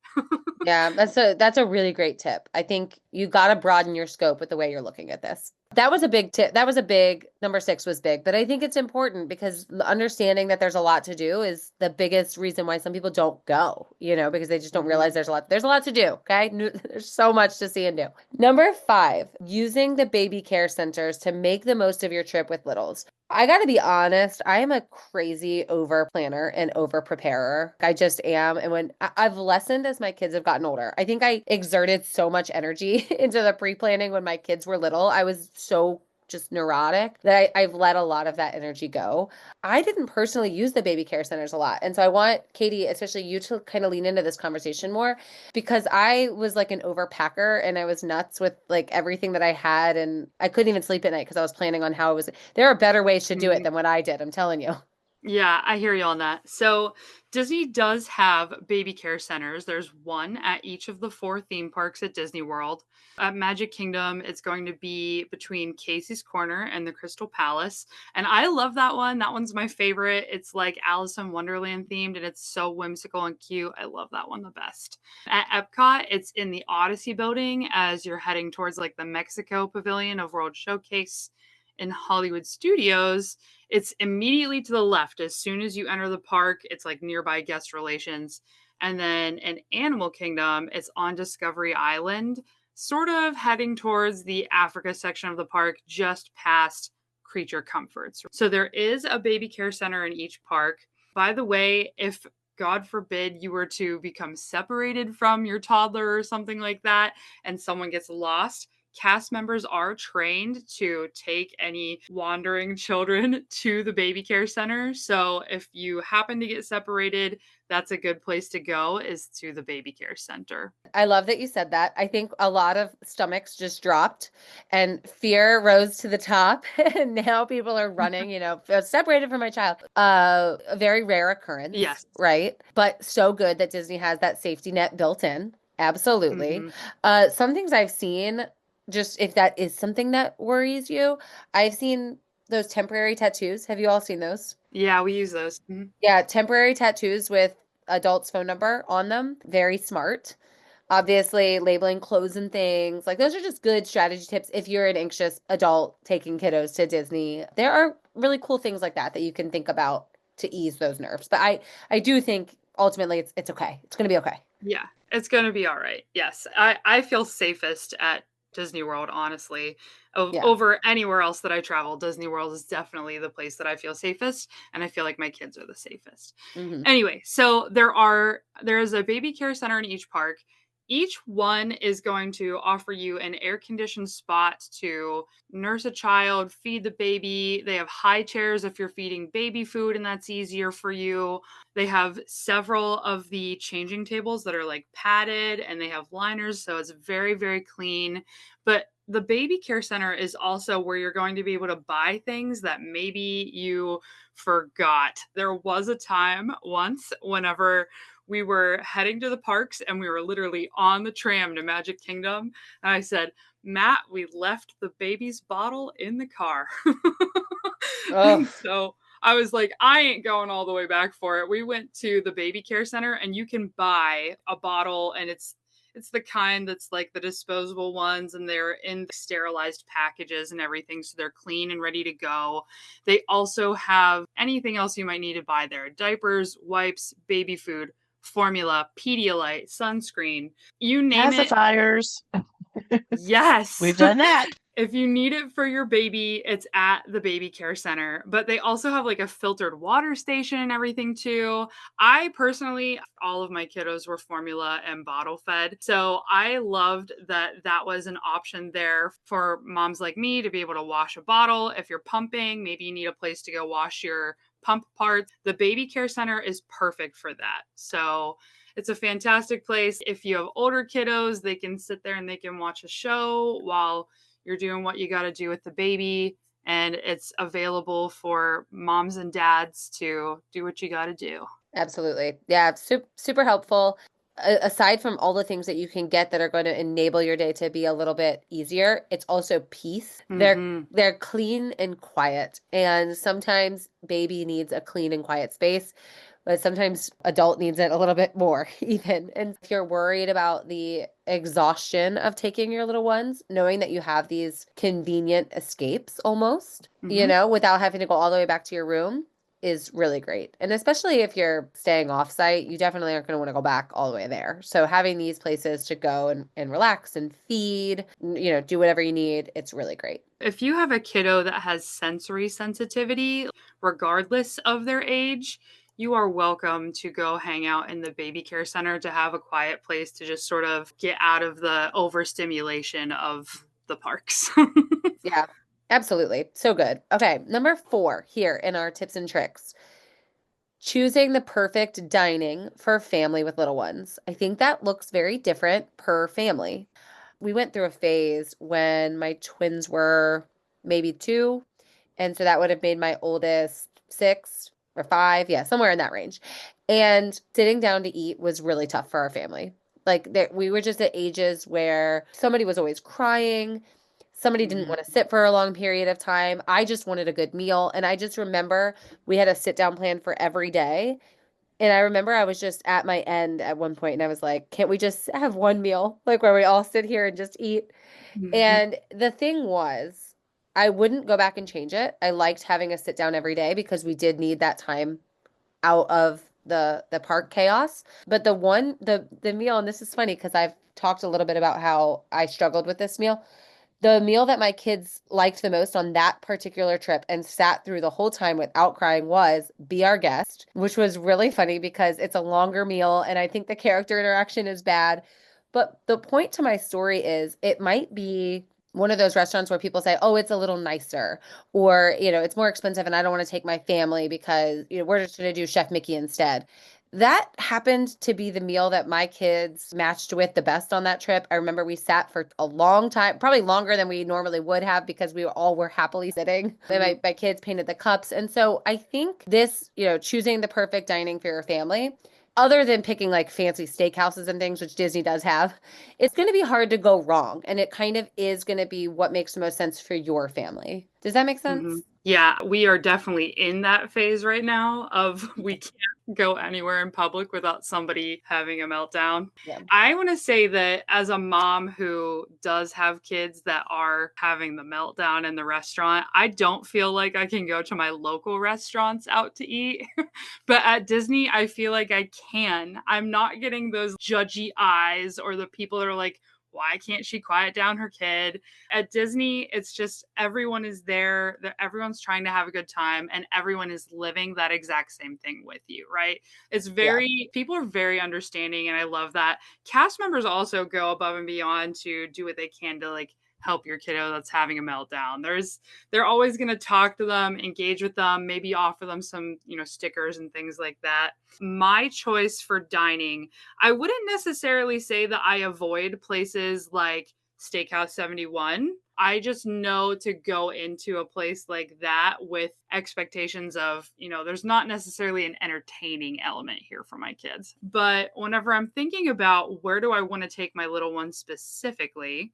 S1: Yeah, that's a really great tip. I think you got to broaden your scope with the way you're looking at this. That was a big tip. That was a big, number 6 was big, but I think it's important because understanding that there's a lot to do is the biggest reason why some people don't go, because they just don't realize there's a lot to do. Okay. There's so much to see and do. Number 5, using the baby care centers to make the most of your trip with littles. I got to be honest, I am a crazy over planner and over preparer. I just am. And when I've lessened as my kids have gotten older, I think I exerted so much energy into the pre-planning when my kids were little. I was so just neurotic that I've let a lot of that energy go. I didn't personally use the baby care centers a lot. And so I want Katie, especially you, to kind of lean into this conversation more because I was like an overpacker and I was nuts with like everything that I had. And I couldn't even sleep at night because I was planning on how it was. There are better ways to do it than what I did. I'm telling you.
S3: Yeah, I hear you on that. So Disney does have baby care centers. There's one at each of the 4 theme parks at Disney World. At Magic Kingdom, it's going to be between Casey's Corner and the Crystal Palace. And I love that one. That one's my favorite. It's like Alice in Wonderland themed and it's so whimsical and cute. I love that one the best. At Epcot, it's in the Odyssey building as you're heading towards like the Mexico Pavilion of World Showcase. In Hollywood Studios, it's immediately to the left. As soon as you enter the park, it's like nearby guest relations. And then in Animal Kingdom, it's on Discovery Island, sort of heading towards the Africa section of the park, just past Creature Comforts. So there is a baby care center in each park. By the way, if God forbid you were to become separated from your toddler or something like that, and someone gets lost, cast members are trained to take any wandering children to the baby care center. So if you happen to get separated, that's a good place to go, is to the baby care center.
S1: I love that you said that. I think a lot of stomachs just dropped and fear rose to the top. And now people are running, separated from my child. A very rare occurrence.
S3: Yes.
S1: Right. But so good that Disney has that safety net built in. Absolutely. Some things I've seen, just if that is something that worries you, I've seen those temporary tattoos. Have you all seen those?
S3: Yeah, we use those.
S1: Yeah, temporary tattoos with adults' phone number on them. Very smart. Obviously, labeling clothes and things. Like, those are just good strategy tips if you're an anxious adult taking kiddos to Disney. There are really cool things like that you can think about to ease those nerves. But I do think ultimately it's okay. It's going to be okay.
S3: Yeah, it's going to be all right. Yes. I feel safest at Disney World, honestly. Over anywhere else that I travel, Disney World is definitely the place that I feel safest, and I feel like my kids are the safest. Anyway, so there is a baby care center in each park. Each one is going to offer you an air-conditioned spot to nurse a child, feed the baby. They have high chairs if you're feeding baby food and that's easier for you. They have several of the changing tables that are like padded, and they have liners, so it's very, very clean. But the baby care center is also where you're going to be able to buy things that maybe you forgot. There was a time once whenever we were heading to the parks and we were literally on the tram to Magic Kingdom. And I said, Matt, we left the baby's bottle in the car. So I was like, I ain't going all the way back for it. We went to the baby care center and you can buy a bottle, and it's the kind that's like the disposable ones, and they're in sterilized packages and everything, so they're clean and ready to go. They also have anything else you might need to buy there: diapers, wipes, baby food, formula, Pedialyte, sunscreen, you name it.
S2: Pacifiers.
S3: Yes.
S2: We've done that.
S3: If you need it for your baby, it's at the baby care center. But they also have like a filtered water station and everything too. I personally, all of my kiddos were formula and bottle fed. So I loved that was an option there for moms like me to be able to wash a bottle. If you're pumping, maybe you need a place to go wash your pump parts. The baby care center is perfect for that. So it's a fantastic place. If you have older kiddos, they can sit there and they can watch a show while you're doing what you got to do with the baby. And it's available for moms and dads to do what you got to do.
S1: Absolutely. Yeah, super helpful. Aside from all the things that you can get that are going to enable your day to be a little bit easier, it's also peace. They're clean and quiet. And sometimes baby needs a clean and quiet space, but sometimes adult needs it a little bit more even. And if you're worried about the exhaustion of taking your little ones, knowing that you have these convenient escapes almost, without having to go all the way back to your room, is really great. And especially if you're staying off site, you definitely aren't going to want to go back all the way there. So having these places to go and relax and feed, do whatever you need, it's really great.
S3: If you have a kiddo that has sensory sensitivity, regardless of their age, you are welcome to go hang out in the baby care center to have a quiet place to just sort of get out of the overstimulation of the parks.
S1: Yeah, absolutely. So good. Okay, number 4 here in our tips and tricks. Choosing the perfect dining for a family with little ones. I think that looks very different per family. We went through a phase when my twins were maybe 2, and so that would have made my oldest 6. or 5, yeah, somewhere in that range. And sitting down to eat was really tough for our family. Like we were just at ages where somebody was always crying. Somebody didn't
S3: Mhm.
S1: want to sit for a long period of time. I just wanted a good meal. And I just remember we had a sit down plan for every day. And I remember I was just at my end at one point and I was like, can't we just have one meal? Like where we all sit here and just eat?
S3: Mhm.
S1: And the thing was, I wouldn't go back and change it. I liked having a sit down every day because we did need that time out of the park chaos. But the meal, and this is funny because I've talked a little bit about how I struggled with this meal. The meal that my kids liked the most on that particular trip and sat through the whole time without crying was Be Our Guest, which was really funny because it's a longer meal and I think the character interaction is bad. But the point to my story is it might be one of those restaurants where people say, oh, it's a little nicer, or, it's more expensive and I don't want to take my family because, we're just going to do Chef Mickey instead. That happened to be the meal that my kids matched with the best on that trip. I remember we sat for a long time, probably longer than we normally would have because we all were happily sitting. And
S3: Mhm.
S1: my kids painted the cups. And so I think this, choosing the perfect dining for your family, other than picking like fancy steakhouses and things, which Disney does have, it's going to be hard to go wrong. And it kind of is going to be what makes the most sense for your family. Does that make sense?
S3: Yeah, we are definitely in that phase right now of we can't go anywhere in public without somebody having a meltdown.
S1: Yeah.
S3: I want to say that as a mom who does have kids that are having the meltdown in the restaurant, I don't feel like I can go to my local restaurants out to eat. But at Disney, I feel like I can. I'm not getting those judgy eyes or the people that are like, why can't she quiet down her kid? At Disney, it's just everyone is there, everyone's trying to have a good time, and everyone is living that exact same thing with you, right? It's
S1: Yeah.
S3: people are very understanding, and I love that. Cast members also go above and beyond to do what they can to like help your kiddo that's having a meltdown. They're always going to talk to them, engage with them, maybe offer them some, stickers and things like that. My choice for dining, I wouldn't necessarily say that I avoid places like Steakhouse 71. I just know to go into a place like that with expectations of, there's not necessarily an entertaining element here for my kids. But whenever I'm thinking about where do I want to take my little one specifically,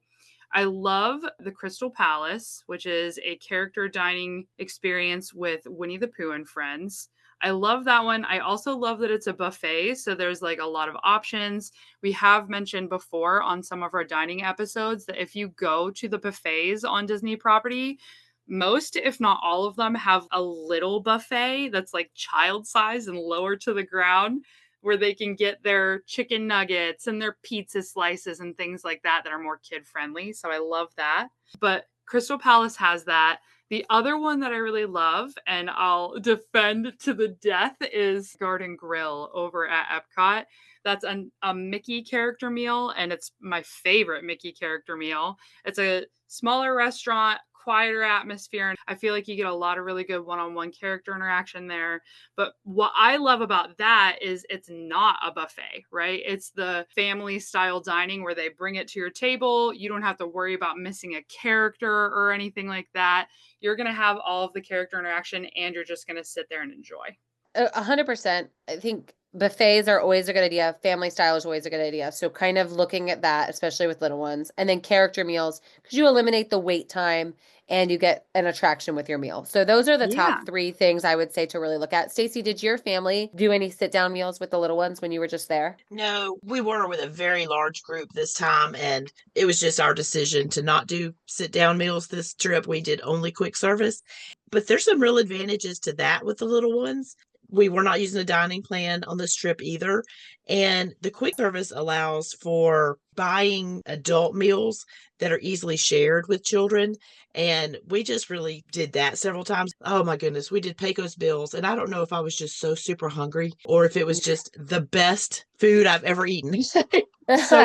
S3: I love the Crystal Palace, which is a character dining experience with Winnie the Pooh and friends. I love that one. I also love that it's a buffet, so there's like a lot of options. We have mentioned before on some of our dining episodes that if you go to the buffets on Disney property, most, if not all of them, have a little buffet that's like child size and lower to the ground where they can get their chicken nuggets and their pizza slices and things like that are more kid friendly. So I love that. But Crystal Palace has that. The other one that I really love and I'll defend to the death is Garden Grill over at Epcot. That's a Mickey character meal, and it's my favorite Mickey character meal. It's a smaller restaurant, quieter atmosphere, and I feel like you get a lot of really good one-on-one character interaction there. But what I love about that is it's not a buffet, right? It's the family style dining where they bring it to your table. You don't have to worry about missing a character or anything like that. You're going to have all of the character interaction and you're just going to sit there and enjoy.
S1: 100%. I think buffets are always a good idea. Family style is always a good idea. So kind of looking at that, especially with little ones, and then character meals, because you eliminate the wait time and you get an attraction with your meal. So those are the
S3: Yeah.
S1: top 3 things I would say to really look at. Stacy, did your family do any sit down meals with the little ones when you were just there?
S2: No, we were with a very large group this time, and it was just our decision to not do sit down meals this trip. We did only quick service, but there's some real advantages to that with the little ones. We were not using a dining plan on this trip either. And the quick service allows for buying adult meals that are easily shared with children. And we just really did that several times. Oh my goodness, we did Pecos Bills. And I don't know if I was just so super hungry or if it was just the best food I've ever eaten. So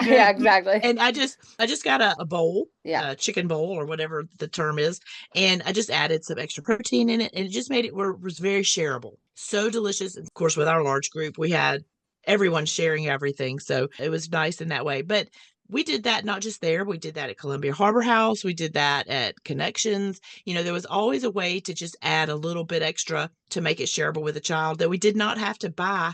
S1: Yeah,
S2: good.
S1: exactly.
S2: And I just got a bowl,
S1: Yeah.
S2: a chicken bowl or whatever the term is, and I just added some extra protein in it, and it just made it where it was very shareable. So delicious. And of course, with our large group, we had everyone sharing everything, so it was nice in that way. But we did that not just there, we did that at Columbia Harbor House, we did that at Connections. There was always a way to just add a little bit extra to make it shareable with a child, that we did not have to buy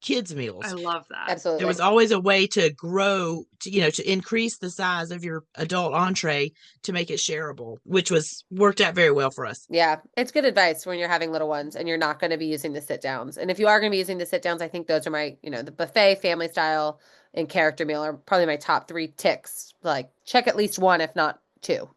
S2: kids' meals.
S3: I love that.
S2: There
S1: Absolutely.
S2: was always a way to grow, to increase the size of your adult entree to make it shareable, which worked out very well for us.
S1: Yeah, it's good advice when you're having little ones and you're not going to be using the sit downs. And if you are going to be using the sit downs, I think those are my, the buffet, family style, and character meal are probably my top 3 ticks. Like, check at least one, if not 2,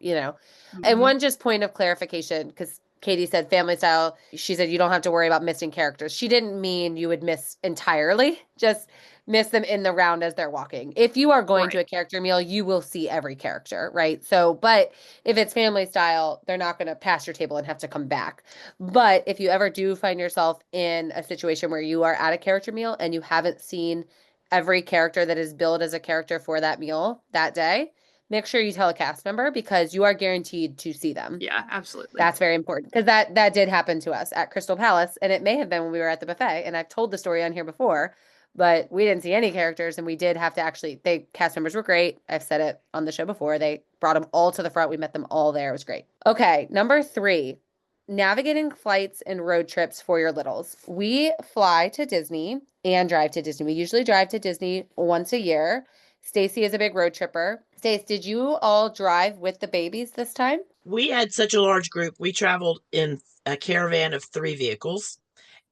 S1: And one just point of clarification, because Katie said family style. She said you don't have to worry about missing characters. She didn't mean you would miss entirely, just miss them in the round as they're walking. If you are going to a character meal, you will see every character, right? So, but if it's family style, they're not going to pass your table and have to come back. But if you ever do find yourself in a situation where you are at a character meal and you haven't seen every character that is billed as a character for that meal that day, make sure you tell a cast member, because you are guaranteed to see them.
S3: Yeah, absolutely.
S1: That's very important, because that did happen to us at Crystal Palace, and it may have been when we were at the buffet, and I've told the story on here before, but we didn't see any characters, and we did have to cast members were great. I've said it on the show before. They brought them all to the front. We met them all there. It was great. Okay, number 3, navigating flights and road trips for your littles. We fly to Disney and drive to Disney. We usually drive to Disney once a year. Stacy is a big road tripper. Stace, did you all drive with the babies this time?
S2: We had such a large group. We traveled in a caravan of 3 vehicles,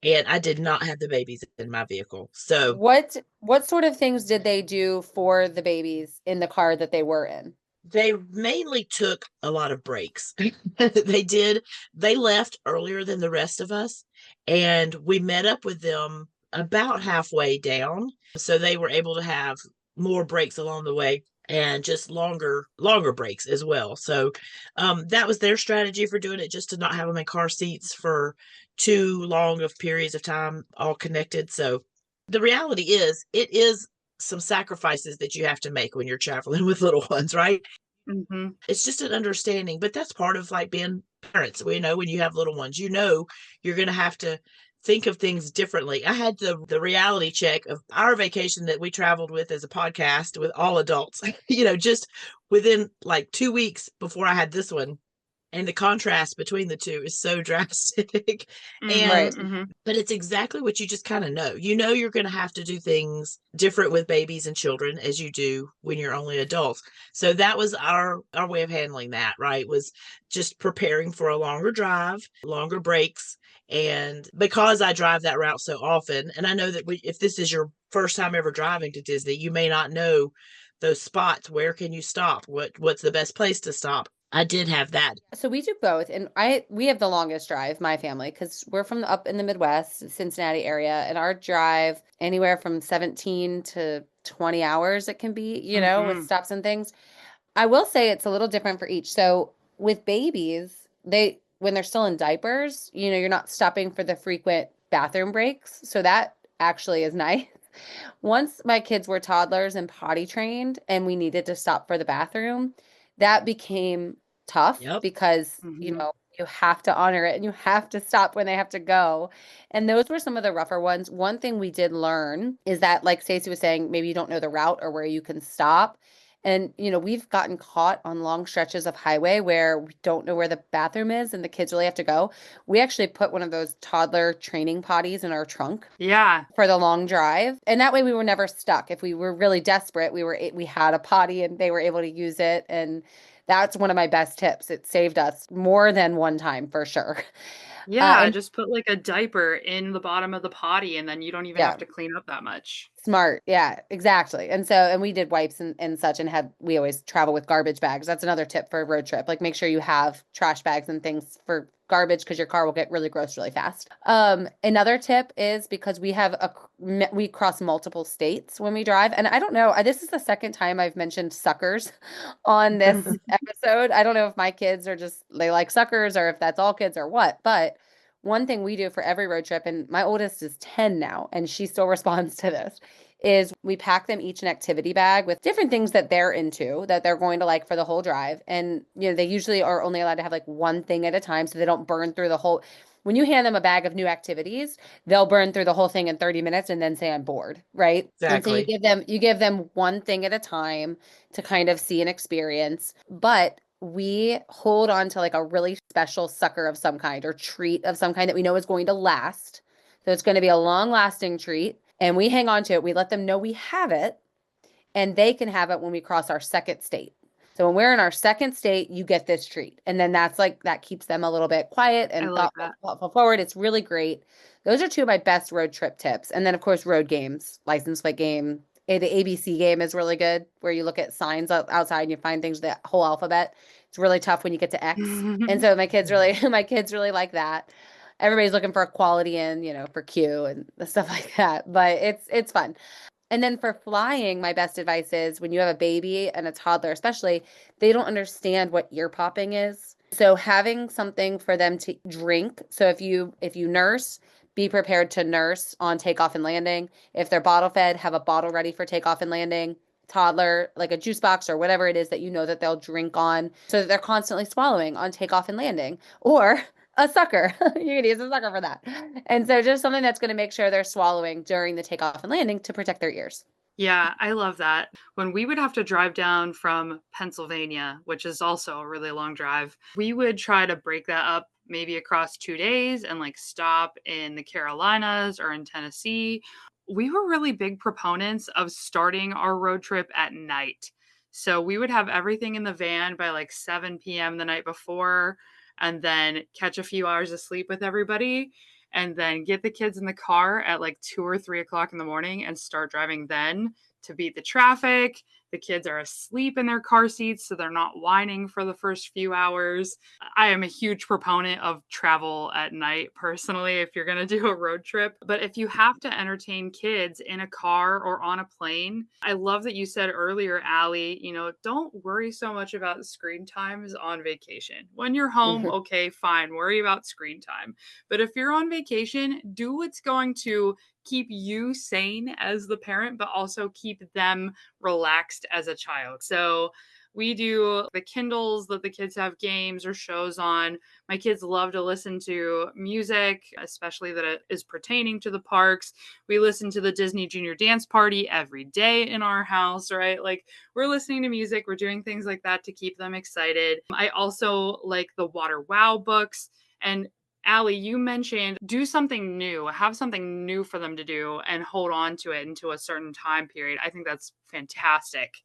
S2: and I did not have the babies in my vehicle. So
S1: what sort of things did they do for the babies in the car that they were in?
S2: they mainly took a lot of breaks. They left earlier than the rest of us, and we met up with them about halfway down. So they were able to have more breaks along the way, and just longer breaks as well. So that was their strategy for doing it, just to not have them in car seats for too long of periods of time all connected. So the reality is, it is some sacrifices that you have to make when you're traveling with little ones, right?
S3: Mm-hmm.
S2: It's just an understanding, but that's part of like being parents. When you have little ones, you're going to have to think of things differently. I had the reality check of our vacation that we traveled with as a podcast with all adults, just within like 2 weeks before I had this one. And the contrast between the two is so drastic. But it's exactly what you just kind of know. You're going to have to do things different with babies and children as you do when you're only adults. So that was our way of handling that, right? Was just preparing for a longer drive, longer breaks. And because I drive that route so often, and I know that if this is your first time ever driving to Disney, you may not know those spots. Where can you stop? What's the best place to stop? I did have that.
S1: So we do both, and we have the longest drive, my family, because we're from up in the Midwest, Cincinnati area, and our drive anywhere from 17 to 20 hours it can be, with stops and things. I will say it's a little different for each. So with babies, when they're still in diapers, you're not stopping for the frequent bathroom breaks. So that actually is nice. Once my kids were toddlers and potty trained and we needed to stop for the bathroom, that became tough because, you have to honor it and you have to stop when they have to go. And those were some of the rougher ones. One thing we did learn is that, like Stacey was saying, maybe you don't know the route or where you can stop. And, we've gotten caught on long stretches of highway where we don't know where the bathroom is and the kids really have to go. We actually put one of those toddler training potties in our trunk.
S3: Yeah.
S1: For the long drive. And that way we were never stuck. If we were really desperate, we had a potty and they were able to use it. And that's one of my best tips. It saved us more than one time for sure.
S3: Yeah, just put like a diaper in the bottom of the potty and then you don't even have to clean up that much.
S1: Smart. Yeah, exactly. And we did wipes and such, and we always travel with garbage bags. That's another tip for a road trip. Like, make sure you have trash bags and things for garbage, because your car will get really gross really fast. Another tip is, because we cross multiple states when we drive. And I don't know, this is the second time I've mentioned suckers on this episode. I don't know if my kids they like suckers or if that's all kids or what, but one thing we do for every road trip, and my oldest is 10 now, and she still responds to this, is we pack them each an activity bag with different things that they're into, that they're going to like for the whole drive. And, they usually are only allowed to have like one thing at a time, so they don't burn through the whole. when you hand them a bag of new activities, they'll burn through the whole thing in 30 minutes and then say I'm bored, right? And so
S2: Exactly.
S1: you give them one thing at a time to kind of see and experience. But we hold on to like a really special sucker of some kind or treat of some kind that we know is going to last. So it's going to be a long lasting treat. And we hang on to it. We let them know we have it, and they can have it when we cross our second state. So when we're in our second state, you get this treat. And then that's like, that keeps them a little bit quiet
S3: I
S1: and
S3: like that.
S1: thoughtful forward. It's really great. Those are two of my best road trip tips. And then, of course, road games, license plate game. The ABC game is really good, where you look at signs outside and you find things, the whole alphabet. It's really tough when you get to X. And so my kids really like that. Everybody's looking for a quality in, for Q and stuff like that. But it's fun. And then for flying, my best advice is when you have a baby and a toddler, especially, they don't understand what ear popping is. So having something for them to drink. So if you nurse, be prepared to nurse on takeoff and landing. If they're bottle fed, have a bottle ready for takeoff and landing. Toddler, like a juice box or whatever it is that you know that they'll drink on, so that they're constantly swallowing on takeoff and landing. Or a sucker. You can use a sucker for that. And so just something that's going to make sure they're swallowing during the takeoff and landing to protect their ears.
S3: Yeah, I love that. When we would have to drive down from Pennsylvania, which is also a really long drive, we would try to break that up maybe across 2 days and like stop in the Carolinas or in Tennessee. We were really big proponents of starting our road trip at night. So we would have everything in the van by like 7 p.m. the night before, and then catch a few hours of sleep with everybody, and then get the kids in the car at like 2 or 3 o'clock in the morning and start driving then to beat the traffic. The kids are asleep in their car seats, so they're not whining for the first few hours. I am a huge proponent of travel at night, personally, if you're going to do a road trip. But if you have to entertain kids in a car or on a plane, I love that you said earlier, Allie, don't worry so much about screen times on vacation. When you're home, okay, fine, worry about screen time. But if you're on vacation, do what's going to keep you sane as the parent, but also keep them relaxed as a child. So we do the Kindles that the kids have games or shows on. My kids love to listen to music, especially that it is pertaining to the parks. We listen to the Disney Junior Dance Party every day in our house, right? Like, we're listening to music, we're doing things like that to keep them excited. I also like the Water Wow books. And Allie, you mentioned do something new, have something new for them to do and hold on to it into a certain time period. I think that's fantastic.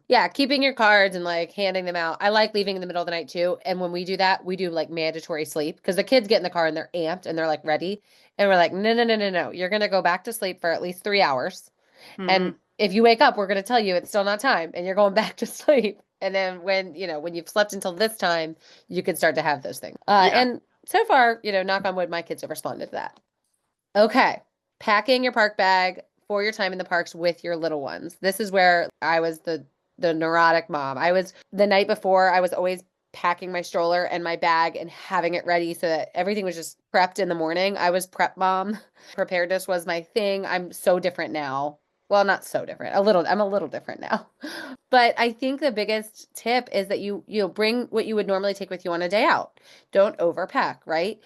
S1: Yeah, keeping your cards and like handing them out. I like leaving in the middle of the night too. And when we do that, we do like mandatory sleep because the kids get in the car and they're amped and they're like ready. And we're like, no, no, no, no, no. You're going to go back to sleep for at least 3 hours. And
S3: Hmm.
S1: if you wake up, we're going to tell you it's still not time and you're going back to sleep. And then when you've slept until this time, you can start to have those things.
S3: Yeah.
S1: And so far, knock on wood, my kids have responded to that. Okay. Packing your park bag for your time in the parks with your little ones. This is where I was the neurotic mom. I was the night before, I was always packing my stroller and my bag and having it ready so that everything was just prepped in the morning. I was prep mom. Preparedness was my thing. I'm so different now. Well, not so different. I'm a little different now. But I think the biggest tip is that you bring what you would normally take with you on a day out. Don't overpack, right?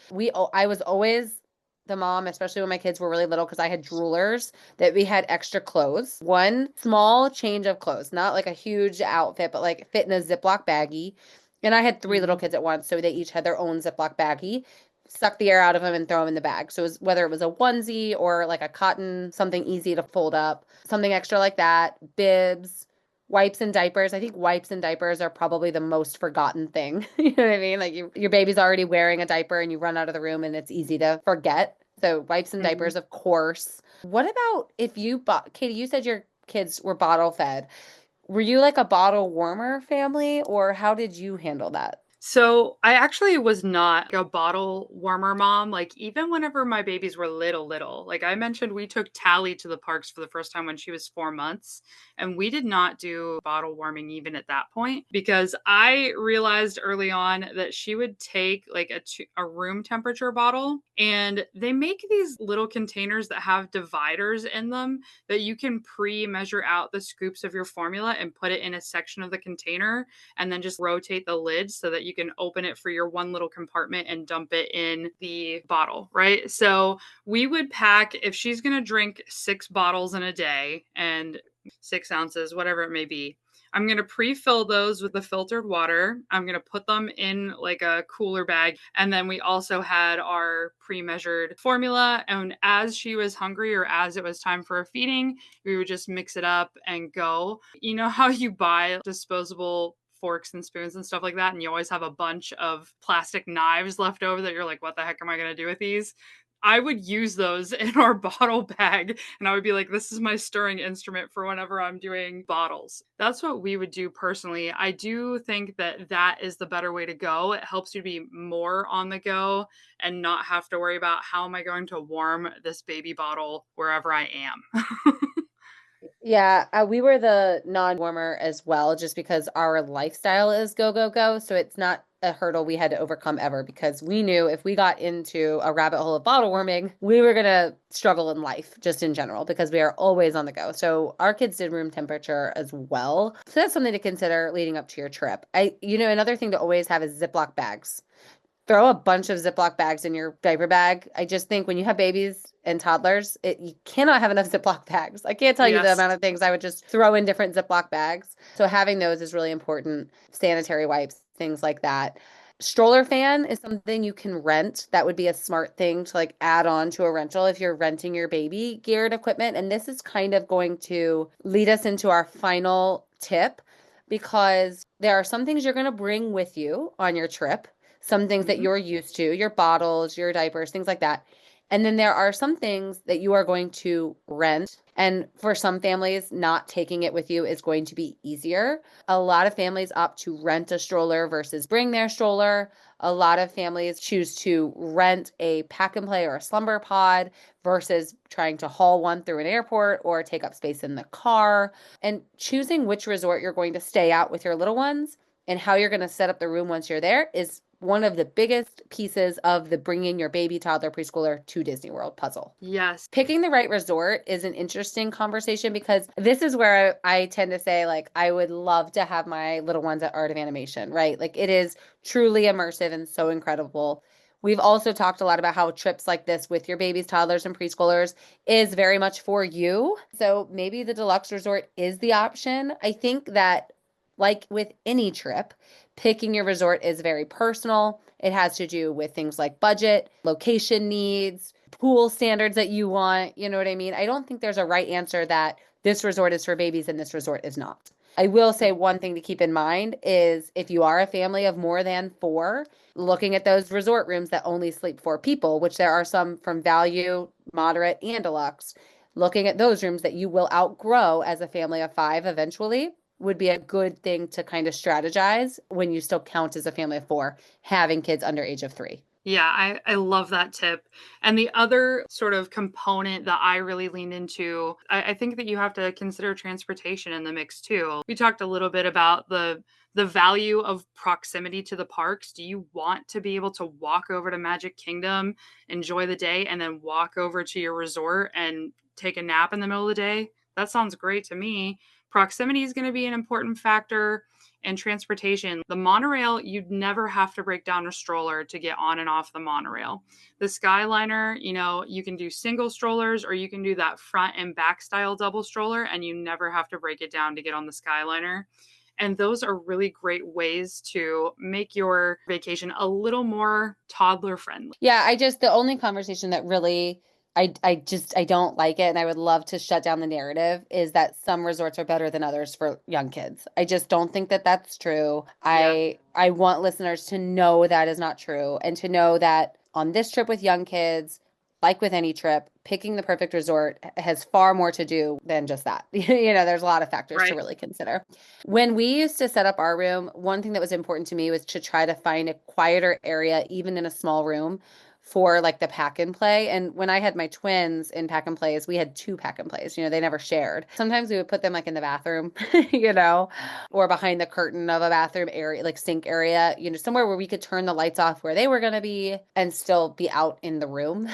S1: I was always the mom, especially when my kids were really little, because I had droolers, that we had extra clothes. One small change of clothes, not like a huge outfit, but like fit in a Ziploc baggie. And I had three little kids at once, so they each had their own Ziploc baggie. Suck the air out of them and throw them in the bag. So whether it was a onesie or like a cotton, something easy to fold up, something extra like that, bibs, wipes and diapers. I think wipes and diapers are probably the most forgotten thing. You know what I mean? Like your baby's already wearing a diaper and you run out of the room and it's easy to forget. So wipes and diapers, of course. What about if you bought, Katie, you said your kids were bottle fed. Were you like a bottle warmer family or how did you handle that?
S3: So I actually was not a bottle warmer mom. Like, even whenever my babies were little, like I mentioned, we took Tally to the parks for the first time when she was 4 months, and we did not do bottle warming even at that point because I realized early on that she would take like a room temperature bottle, and they make these little containers that have dividers in them that you can pre-measure out the scoops of your formula and put it in a section of the container and then just rotate the lid so that you you can open it for your one little compartment and dump it in the bottle, right? So we would pack, if she's going to drink 6 bottles in a day and 6 ounces, whatever it may be, I'm going to pre-fill those with the filtered water. I'm going to put them in like a cooler bag. And then we also had our pre-measured formula. And as she was hungry or as it was time for a feeding, we would just mix it up and go. You know how you buy disposable forks and spoons and stuff like that, and you always have a bunch of plastic knives left over that you're like, what the heck am I going to do with these? I would use those in our bottle bag, and I would be like, this is my stirring instrument for whenever I'm doing bottles. That's what we would do personally. I do think that that is the better way to go. It helps you be more on the go and not have to worry about how am I going to warm this baby bottle wherever I am.
S1: Yeah, we were the non-warmer as well, just because our lifestyle is go, go, go. So it's not a hurdle we had to overcome ever, because we knew if we got into a rabbit hole of bottle warming, we were going to struggle in life just in general, because we are always on the go. So our kids did room temperature as well. So that's something to consider leading up to your trip. Another thing to always have is Ziploc bags. Throw a bunch of Ziploc bags in your diaper bag. I just think when you have babies and toddlers, you cannot have enough Ziploc bags. I can't tell you the amount of things I would just throw in different Ziploc bags. So having those is really important. Sanitary wipes, things like that. Stroller fan is something you can rent. That would be a smart thing to like add on to a rental if you're renting your baby gear and equipment. And this is kind of going to lead us into our final tip, because there are some things you're going to bring with you on your trip, some things that you're used to, your bottles, your diapers, things like that. And then there are some things that you are going to rent. And for some families, not taking it with you is going to be easier. A lot of families opt to rent a stroller versus bring their stroller. A lot of families choose to rent a pack and play or a slumber pod versus trying to haul one through an airport or take up space in the car. And choosing which resort you're going to stay at with your little ones and how you're going to set up the room once you're there is one of the biggest pieces of the bringing your baby, toddler, preschooler to Disney World puzzle.
S3: Yes.
S1: Picking the right resort is an interesting conversation, because this is where I tend to say, like, I would love to have my little ones at Art of Animation, right? Like, it is truly immersive and so incredible. We've also talked a lot about how trips like this with your babies, toddlers, and preschoolers is very much for you. So maybe the deluxe resort is the option. I think that, like with any trip, picking your resort is very personal. It has to do with things like budget, location needs, pool standards that you want. You know what I mean? I don't think there's a right answer that this resort is for babies and this resort is not. I will say one thing to keep in mind is if you are a family of more than 4, looking at those resort rooms that only sleep 4 people, which there are some from value, moderate, and deluxe, looking at those rooms that you will outgrow as a family of 5 eventually would be a good thing to kind of strategize when you still count as a family of 4, having kids under age of 3.
S3: Yeah, I love that tip. And the other sort of component that I really leaned into, I think that you have to consider transportation in the mix too. We talked a little bit about the value of proximity to the parks. Do you want to be able to walk over to Magic Kingdom, enjoy the day, and then walk over to your resort and take a nap in the middle of the day? That sounds great to me. Proximity is going to be an important factor. And transportation. The monorail, you'd never have to break down a stroller to get on and off the monorail. The Skyliner, you can do single strollers or you can do that front and back style double stroller, and you never have to break it down to get on the Skyliner. And those are really great ways to make your vacation a little more toddler friendly.
S1: Yeah, the only conversation that really I don't like it, and I would love to shut down the narrative, is that some resorts are better than others for young kids. I just don't think that that's true. I want listeners to know that is not true, and to know that on this trip with young kids, like with any trip, picking the perfect resort has far more to do than just that. There's a lot of factors to really consider. When we used to set up our room, one thing that was important to me was to try to find a quieter area, even in a small room, for like the pack and play. And when I had my twins in pack and plays, we had 2 pack and plays, they never shared. Sometimes we would put them like in the bathroom, or behind the curtain of a bathroom area, like sink area, somewhere where we could turn the lights off where they were going to be and still be out in the room.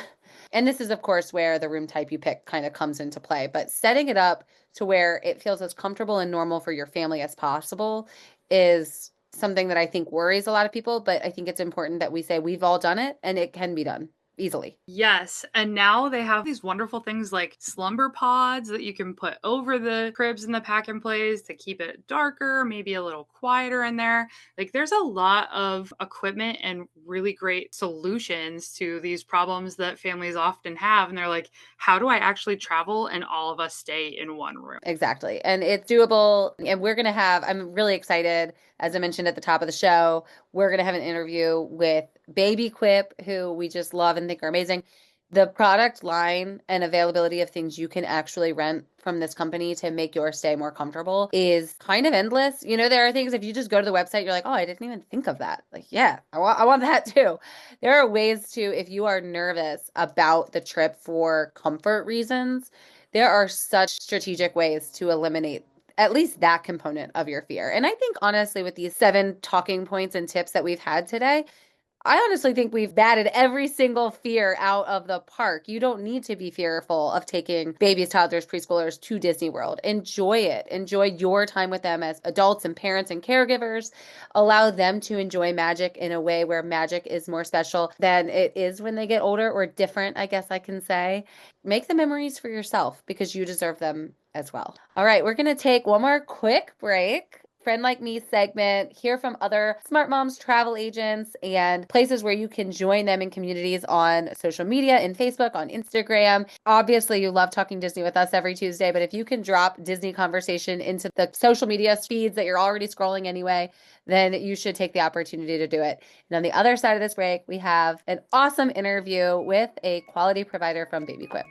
S1: And this is, of course, where the room type you pick kind of comes into play. But setting it up to where it feels as comfortable and normal for your family as possible is something that I think worries a lot of people, but I think it's important that we say we've all done it and it can be done easily.
S3: Yes. And now they have these wonderful things like slumber pods that you can put over the cribs and the pack and plays to keep it darker, maybe a little quieter in there. Like there's a lot of equipment and really great solutions to these problems that families often have. And they're like, how do I actually travel and all of us stay in one room?
S1: Exactly. And it's doable. And we're going to have, I'm really excited, as I mentioned at the top of the show, we're going to have an interview with Baby Quip, who we just love and think are amazing. The product line and availability of things you can actually rent from this company to make your stay more comfortable is kind of endless. You know, there are things, if you just go to the website, you're like, oh, I didn't even think of that. Like, yeah, I want that too. There are ways to, if you are nervous about the trip for comfort reasons, there are such strategic ways to eliminate at least that component of your fear. And I think honestly, with these 7 talking points and tips that we've had today, I honestly think we've batted every single fear out of the park. You don't need to be fearful of taking babies, toddlers, preschoolers to Disney World. Enjoy it. Enjoy your time with them as adults and parents and caregivers. Allow them to enjoy magic in a way where magic is more special than it is when they get older, or different, I guess I can say. Make the memories for yourself because you deserve them as well. All right, we're going to take one more quick break. Friend Like Me segment, hear from other Smart Moms travel agents and places where you can join them in communities on social media, in Facebook, on Instagram. Obviously, you love talking Disney with us every Tuesday, but if you can drop Disney conversation into the social media feeds that you're already scrolling anyway, then you should take the opportunity to do it. And on the other side of this break, we have an awesome interview with a quality provider from Baby Quip.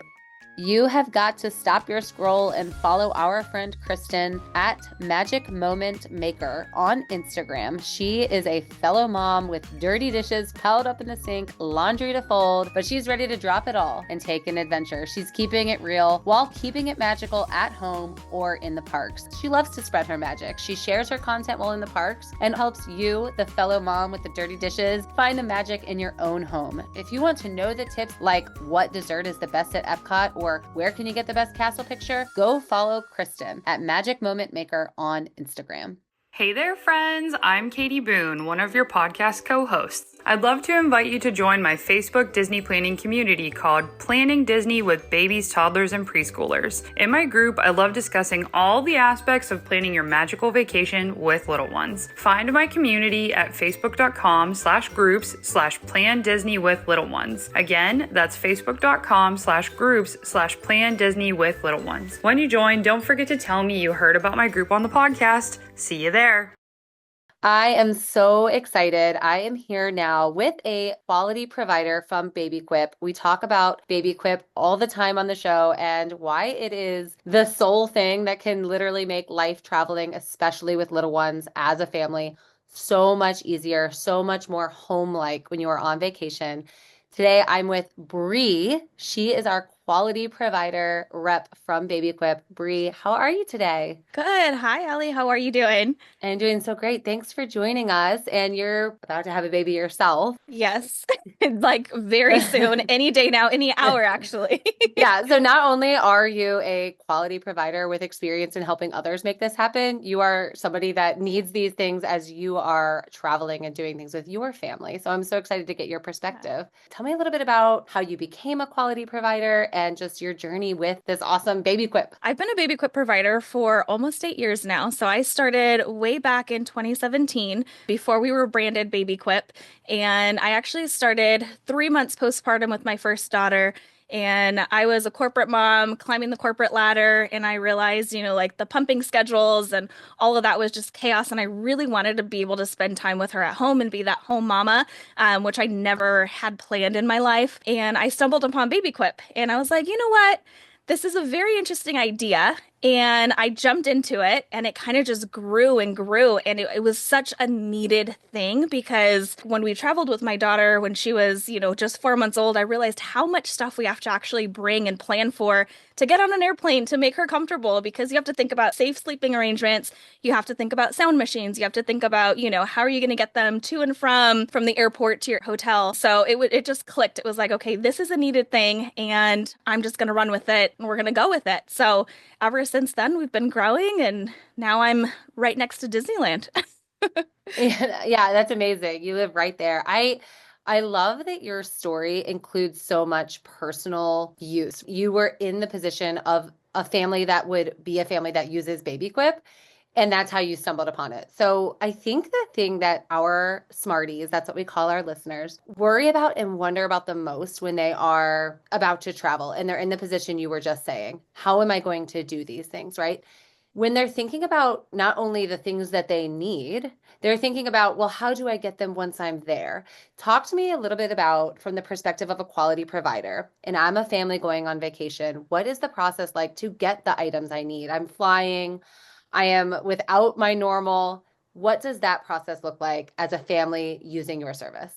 S1: You have got to stop your scroll and follow our friend Kristin at Magic Moment Maker on Instagram. She is a fellow mom with dirty dishes piled up in the sink, laundry to fold, but she's ready to drop it all and take an adventure. She's keeping it real while keeping it magical at home or in the parks. She loves to spread her magic. She shares her content while in the parks and helps you, the fellow mom with the dirty dishes, find the magic in your own home. If you want to know the tips like what dessert is the best at Epcot or where can you get the best castle picture, go follow Kristin at Magic Moment Maker on Instagram.
S3: Hey there, friends. I'm Katie Boone, one of your podcast co-hosts. I'd love to invite you to join my Facebook Disney planning community called Planning Disney with Babies, Toddlers, and Preschoolers. In my group, I love discussing all the aspects of planning your magical vacation with little ones. Find my community at facebook.com/groups/Plan Disney with Little Ones. Again, that's facebook.com/groups/Plan Disney with Little Ones. When you join, don't forget to tell me you heard about my group on the podcast. See you there.
S1: I am so excited. I am here now with a quality provider from Baby Quip. We talk about Baby Quip all the time on the show and why it is the sole thing that can literally make life traveling, especially with little ones as a family, so much easier, so much more home-like when you are on vacation. Today, I'm with Bree. She is our quality provider rep from Baby Quip. Bree, how are you today?
S5: Good. Hi, Allie. How are you doing?
S1: I'm doing so great. Thanks for joining us. And you're about to have a baby yourself.
S5: Yes. Like very soon, any day now, any hour, actually.
S1: Yeah. So not only are you a quality provider with experience in helping others make this happen, you are somebody that needs these things as you are traveling and doing things with your family. So I'm so excited to get your perspective. Tell me a little bit about how you became a quality provider and just your journey with this awesome Baby Quip.
S5: I've been a Baby Quip provider for almost 8 years now. So I started way back in 2017 before we were branded Baby Quip. And I actually started 3 months postpartum with my first daughter. And I was a corporate mom climbing the corporate ladder. And I realized, like the pumping schedules and all of that was just chaos. And I really wanted to be able to spend time with her at home and be that home mama, which I never had planned in my life. And I stumbled upon Baby Quip and I was like, you know what? This is a very interesting idea. And I jumped into it and it kind of just grew and grew. And it was such a needed thing because when we traveled with my daughter, when she was, just 4 months old, I realized how much stuff we have to actually bring and plan for to get on an airplane to make her comfortable because you have to think about safe sleeping arrangements. You have to think about sound machines. You have to think about, how are you going to get them to and from the airport to your hotel. So it just clicked. It was like, okay, this is a needed thing and I'm just going to run with it and we're going to go with it. So ever since then, we've been growing and now I'm right next to Disneyland.
S1: Yeah, that's amazing. You live right there. I love that your story includes so much personal use. You were in the position of a family that would be a family that uses Baby Quip, and that's how you stumbled upon it. So I think the thing that our smarties, that's what we call our listeners, worry about and wonder about the most when they are about to travel and they're in the position you were just saying, how am I going to do these things, right? When they're thinking about not only the things that they need, they're thinking about, well, how do I get them once I'm there? Talk to me a little bit about, from the perspective of a quality provider, and I'm a family going on vacation, what is the process like to get the items I need? I'm flying, I am without my normal. What does that process look like as a family using your service?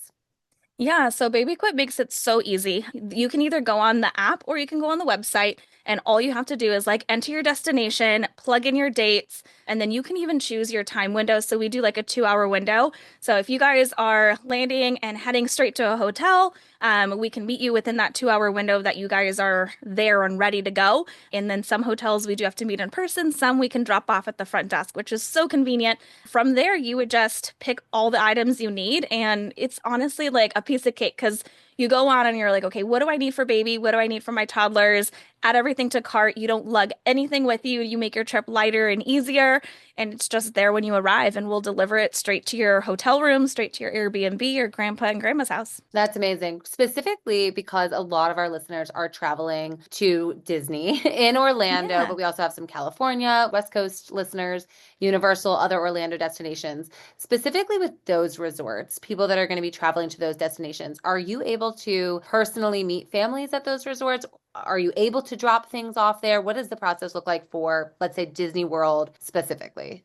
S5: Yeah, so Baby Quip makes it so easy. You can either go on the app or you can go on the website, and all you have to do is like enter your destination, plug in your dates, and then you can even choose your time window. So we do like a 2 hour window. So if you guys are landing and heading straight to a hotel, we can meet you within that 2 hour window that you guys are there and ready to go. And then some hotels we do have to meet in person, some we can drop off at the front desk, which is so convenient. From there, you would just pick all the items you need, and it's honestly like a piece of cake because you go on and you're like, okay, what do I need for baby? What do I need for my toddlers? Add everything to cart. You don't lug anything with you. You make your trip lighter and easier, and it's just there when you arrive, and we'll deliver it straight to your hotel room, straight to your Airbnb or grandpa and grandma's house.
S1: That's amazing. Specifically because a lot of our listeners are traveling to Disney in Orlando,
S5: Yeah.
S1: but we also have some California, West Coast listeners, Universal, other Orlando destinations. Specifically with those resorts, people that are going to be traveling to those destinations, are you able to personally meet families at those resorts? Are you able to drop things off there? What does the process look like for, let's say, Disney World specifically?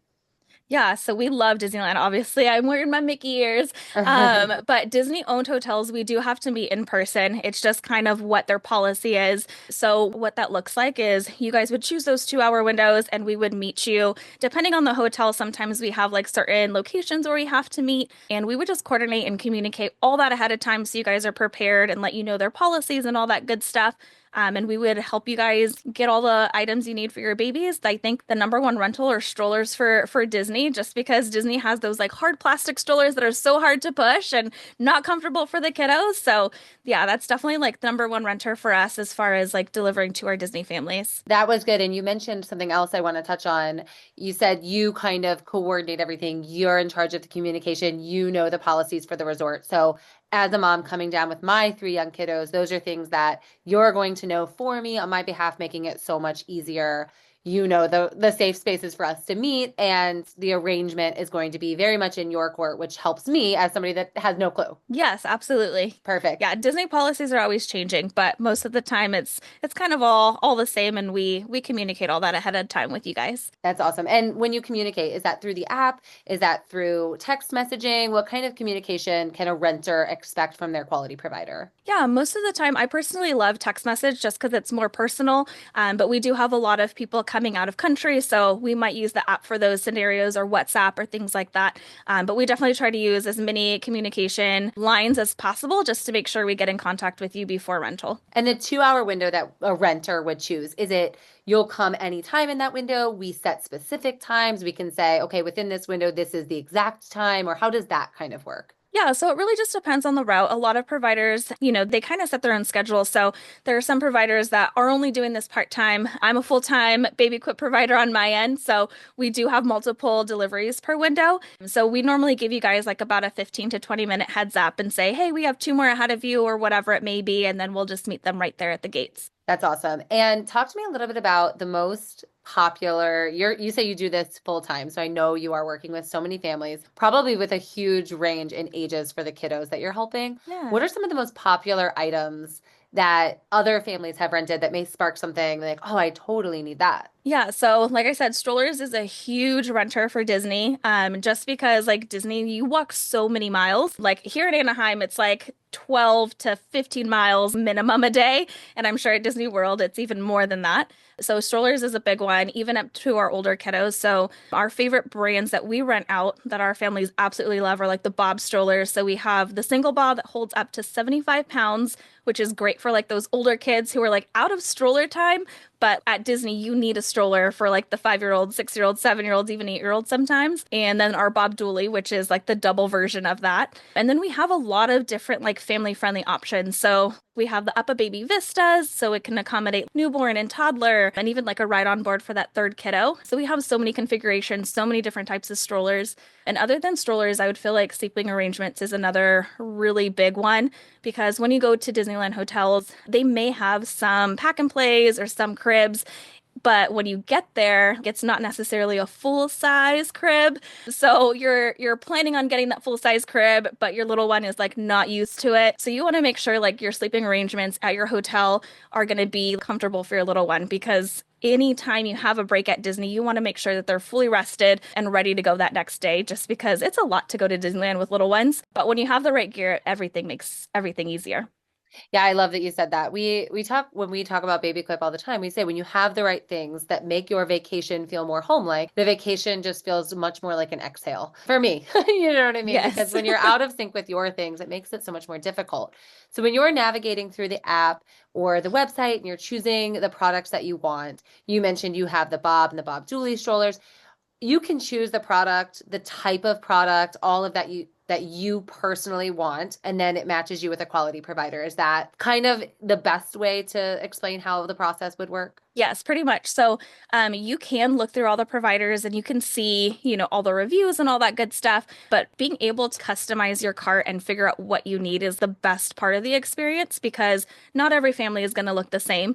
S5: Yeah, so we love Disneyland. Obviously, I'm wearing my Mickey ears. But Disney-owned hotels, we do have to meet in person. It's just kind of what their policy is. So what that looks like is you guys would choose those 2 hour windows and we would meet you. Depending on the hotel, sometimes we have like certain locations where we have to meet, and we would just coordinate and communicate all that ahead of time so you guys are prepared and let you know their policies and all that good stuff. And we would help you guys get all the items you need for your babies. I think the number one rental are strollers for Disney, just because Disney has those like hard plastic strollers that are so hard to push and not comfortable for the kiddos. So yeah, that's definitely like the number one renter for us as far as like delivering to our Disney families.
S1: That was good. And you mentioned something else I want to touch on. You said you kind of coordinate everything. You're in charge of the communication. You know the policies for the resort. So, as a mom coming down with my three young kiddos, those are things that you're going to know for me on my behalf, making it so much easier. You know the safe spaces for us to meet, and the arrangement is going to be very much in your court, which helps me as somebody that has no clue.
S5: Yes, absolutely.
S1: Perfect.
S5: Yeah, Disney policies are always changing, but most of the time it's kind of all the same, and we communicate all that ahead of time with you guys.
S1: That's awesome. And when you communicate, is that through the app? Is that through text messaging? What kind of communication can a renter expect from their quality provider?
S5: Yeah, most of the time I personally love text message just because it's more personal. But we do have a lot of people coming out of country, so we might use the app for those scenarios or WhatsApp or things like that. But we definitely try to use as many communication lines as possible just to make sure we get in contact with you before rental.
S1: And the 2 hour window that a renter would choose, is it you'll come anytime in that window? We set specific times. We can say, okay, within this window, this is the exact time, or how does that kind of work?
S5: Yeah, so it really just depends on the route. A lot of providers, they kind of set their own schedule. So there are some providers that are only doing this part-time. I'm a full-time baby quip provider on my end, so we do have multiple deliveries per window. So we normally give you guys like about a 15 to 20 minute heads up and say, hey, we have two more ahead of you or whatever it may be, and then we'll just meet them right there at the gates.
S1: That's awesome. And talk to me a little bit about the most popular, you say you do this full time, so I know you are working with so many families, probably with a huge range in ages for the kiddos that you're helping.
S5: Yeah.
S1: What are some of the most popular items that other families have rented that may spark something like, oh, I totally need that?
S5: Yeah, so like I said, strollers is a huge renter for Disney. Just because like Disney, you walk so many miles. Like here in Anaheim, it's like 12 to 15 miles minimum a day. And I'm sure at Disney World, it's even more than that. So strollers is a big one, even up to our older kiddos. So our favorite brands that we rent out that our families absolutely love are like the Bob strollers. So we have the single Bob that holds up to 75 pounds, which is great for like those older kids who are like out of stroller time. But at Disney, you need a stroller for like the 5-year-old, 6-year-old, 7-year-olds, even 8-year-olds sometimes. And then our Bob Dually, which is like the double version of that. And then we have a lot of different like family friendly options. So we have the Up a Baby Vistas, so it can accommodate newborn and toddler, and even like a ride on board for that third kiddo. So we have so many configurations, so many different types of strollers. And other than strollers, I would feel like sleeping arrangements is another really big one, because when you go to Disneyland hotels, they may have some pack and plays or some cribs. But when you get there, it's not necessarily a full size crib. So you're planning on getting that full size crib, but your little one is like not used to it. So you want to make sure like your sleeping arrangements at your hotel are going to be comfortable for your little one, because anytime you have a break at Disney, you want to make sure that they're fully rested and ready to go that next day, just because it's a lot to go to Disneyland with little ones. But when you have the right gear, everything makes everything easier.
S1: Yeah, I love that you said that. We talk when we talk about baby equip all the time. We say when you have the right things that make your vacation feel more home-like, the vacation just feels much more like an exhale for me. You know what I mean?
S5: Yes.
S1: Because when you're out of sync with your things, it makes it so much more difficult. So when you're navigating through the app or the website and you're choosing the products that you want, you mentioned you have the Bob and the Bob Dooley strollers. You can choose the product, the type of product, all of that you personally want, and then it matches you with a quality provider. Is that kind of the best way to explain how the process would work?
S5: Yes, pretty much. So you can look through all the providers and you can see, all the reviews and all that good stuff. But being able to customize your cart and figure out what you need is the best part of the experience, because not every family is going to look the same.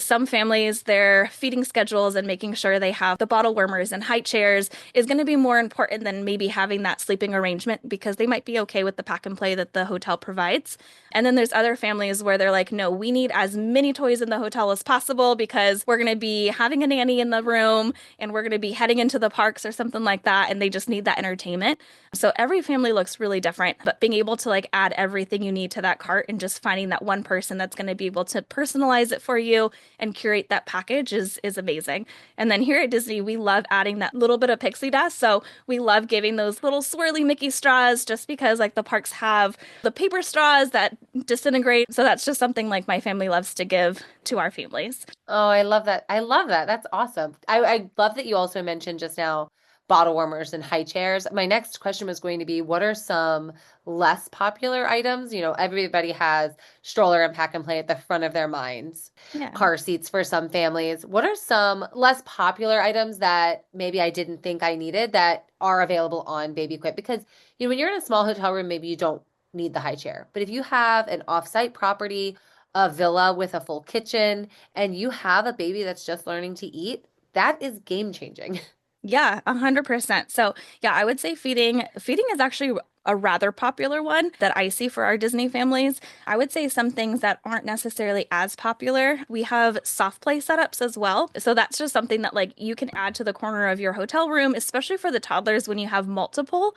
S5: Some families, their feeding schedules and making sure they have the bottle warmers and high chairs is going to be more important than maybe having that sleeping arrangement, because they might be okay with the pack and play that the hotel provides. And then there's other families where they're like, no, we need as many toys in the hotel as possible, because we're going to be having a nanny in the room and we're going to be heading into the parks or something like that. And they just need that entertainment. So every family looks really different, but being able to like add everything you need to that cart and just finding that one person that's going to be able to personalize it for you and curate that package is amazing. And then here at Disney, we love adding that little bit of pixie dust. So we love giving those little swirly Mickey straws, just because like the parks have the paper straws that disintegrate. So that's just something like my family loves to give to our families.
S1: Oh, I love that. I love that. That's awesome. I love that you also mentioned just now bottle warmers and high chairs. My next question was going to be, what are some less popular items? Everybody has stroller and pack and play at the front of their minds,
S5: Yeah.
S1: car seats for some families. What are some less popular items that maybe I didn't think I needed that are available on Baby Quip? Because, when you're in a small hotel room, maybe you don't need the high chair. But if you have an off-site property, a villa with a full kitchen, and you have a baby that's just learning to eat, that is game changing.
S5: Yeah, 100%. So yeah, I would say feeding is actually a rather popular one that I see for our Disney families. I would say some things that aren't necessarily as popular. We have soft play setups as well. So that's just something that like you can add to the corner of your hotel room, especially for the toddlers when you have multiple.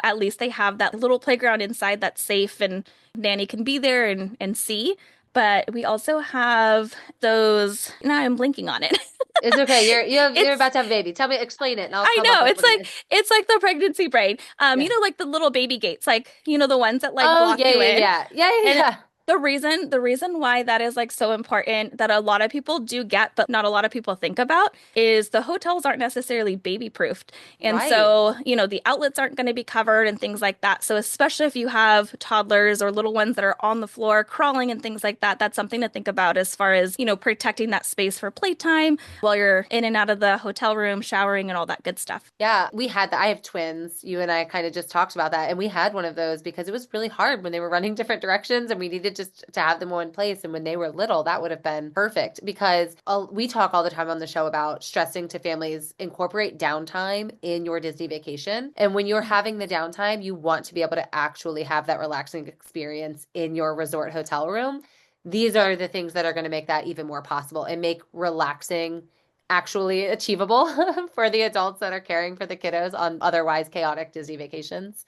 S5: At least they have that little playground inside that's safe and nanny can be there and see. But we also have those, now I'm blinking on it.
S1: It's okay. You're
S5: It's
S1: about to have a baby. Tell me, explain it, and I'll
S5: I
S1: come up
S5: know.
S1: with
S5: It's
S1: what it
S5: like
S1: is.
S5: it's like the pregnancy brain.
S1: Yeah.
S5: Like the little baby gates, like the ones that like
S1: Oh,
S5: block
S1: yeah,
S5: you
S1: yeah,
S5: in.
S1: yeah. Yeah, yeah,
S5: And
S1: yeah.
S5: the reason why that is like so important, that a lot of people do get, but not a lot of people think about, is the hotels aren't necessarily baby proofed. And
S1: Right.
S5: so, the outlets aren't going to be covered and things like that. So especially if you have toddlers or little ones that are on the floor crawling and things like that, that's something to think about as far as, protecting that space for playtime while you're in and out of the hotel room, showering and all that good stuff.
S1: Yeah, we had that. I have twins. You and I kind of just talked about that. And we had one of those because it was really hard when they were running different directions and we needed just to have them all in place. And when they were little, that would have been perfect, because we talk all the time on the show about stressing to families, incorporate downtime in your Disney vacation. And when you're having the downtime, you want to be able to actually have that relaxing experience in your resort hotel room. These are the things that are going to make that even more possible and make relaxing actually achievable for the adults that are caring for the kiddos on otherwise chaotic Disney vacations.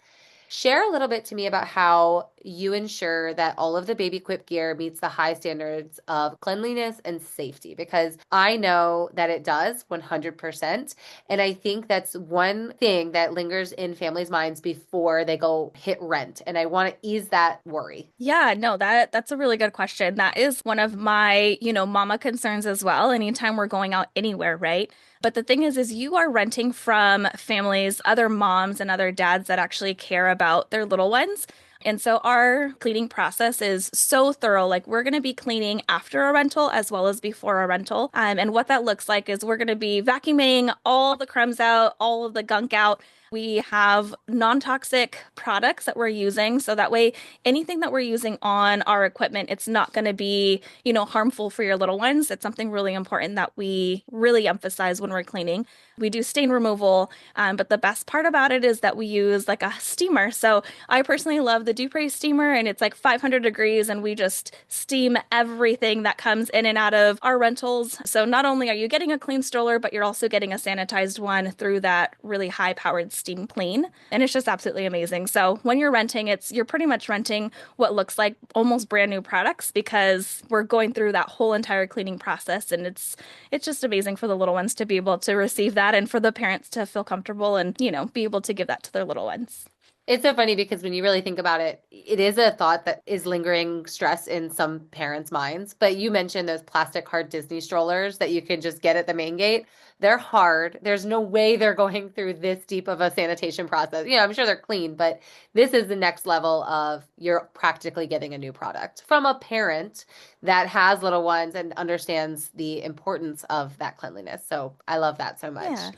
S1: Share a little bit to me about how you ensure that all of the baby quip gear meets the high standards of cleanliness and safety? Because I know that it does 100%. And I think that's one thing that lingers in families' minds before they go hit rent. And I want to ease that worry.
S5: Yeah, no, that's a really good question. That is one of my, mama concerns as well, anytime we're going out anywhere, right? But the thing is you are renting from families, other moms and other dads that actually care about their little ones. And so our cleaning process is so thorough. Like we're going to be cleaning after a rental as well as before a rental. And what that looks like is we're going to be vacuuming all the crumbs out, all of the gunk out. We have non-toxic products that we're using. So that way, anything that we're using on our equipment, it's not going to be, harmful for your little ones. It's something really important that we really emphasize when we're cleaning. We do stain removal, but the best part about it is that we use like a steamer. So I personally love the Dupre steamer, and it's like 500 degrees, and we just steam everything that comes in and out of our rentals. So not only are you getting a clean stroller, but you're also getting a sanitized one through that really high-powered steam clean. And it's just absolutely amazing. So when you're renting, you're pretty much renting what looks like almost brand new products because we're going through that whole entire cleaning process. And it's just amazing for the little ones to be able to receive that and for the parents to feel comfortable and, be able to give that to their little ones.
S1: It's so funny because when you really think about it, it is a thought that is lingering stress in some parents' minds. But you mentioned those plastic hard Disney strollers that you can just get at the main gate. They're hard. There's no way they're going through this deep of a sanitation process. I'm sure they're clean, but this is the next level of you're practically getting a new product from a parent that has little ones and understands the importance of that cleanliness. So I love that so much.
S5: Yeah.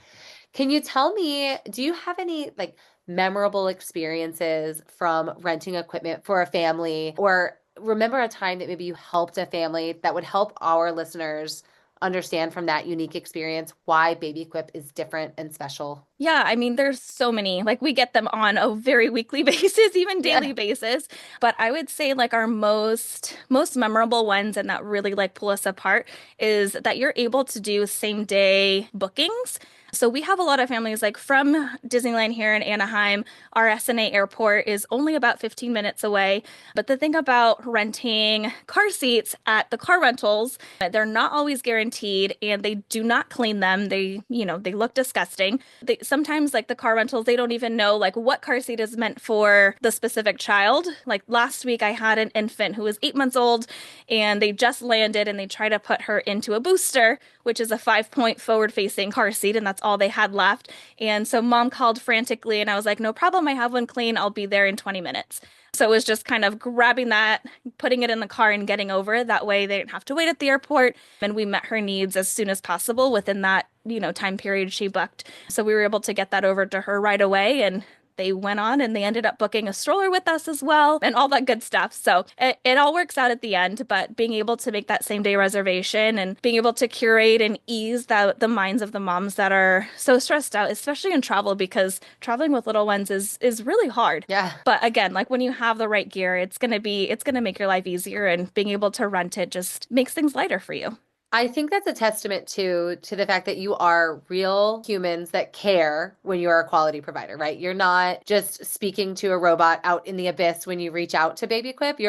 S1: Can you tell me, do you have any memorable experiences from renting equipment for a family, or remember a time that maybe you helped a family that would help our listeners understand from that unique experience why Baby Quip is different and special?
S5: Yeah, I mean, there's so many. Like we get them on a very weekly basis, even daily basis. But I would say our most memorable ones and that really pull us apart is that you're able to do same day bookings. So we have a lot of families from Disneyland here in Anaheim. Our SNA airport is only about 15 minutes away. But the thing about renting car seats at the car rentals, they're not always guaranteed and they do not clean them. They look disgusting. Sometimes the car rentals, they don't even know what car seat is meant for the specific child. Like last week I had an infant who was 8 months old and they just landed and they try to put her into a booster, which is a 5-point forward facing car seat. And that's all they had left. And so mom called frantically and I was like, no problem. I have one clean. I'll be there in 20 minutes. So it was just kind of grabbing that, putting it in the car and getting over. That way they didn't have to wait at the airport. And we met her needs as soon as possible within that, time period she booked. So we were able to get that over to her right away. And they went on and they ended up booking a stroller with us as well and all that good stuff. So it all works out at the end, but being able to make that same day reservation and being able to curate and ease the minds of the moms that are so stressed out, especially in travel, because traveling with little ones is really hard.
S1: Yeah.
S5: But again, when you have the right gear, it's going to make your life easier, and being able to rent it just makes things lighter for you.
S1: I think that's a testament to the fact that you are real humans that care when you're a quality provider, right? You're not just speaking to a robot out in the abyss when you reach out to Baby Quip.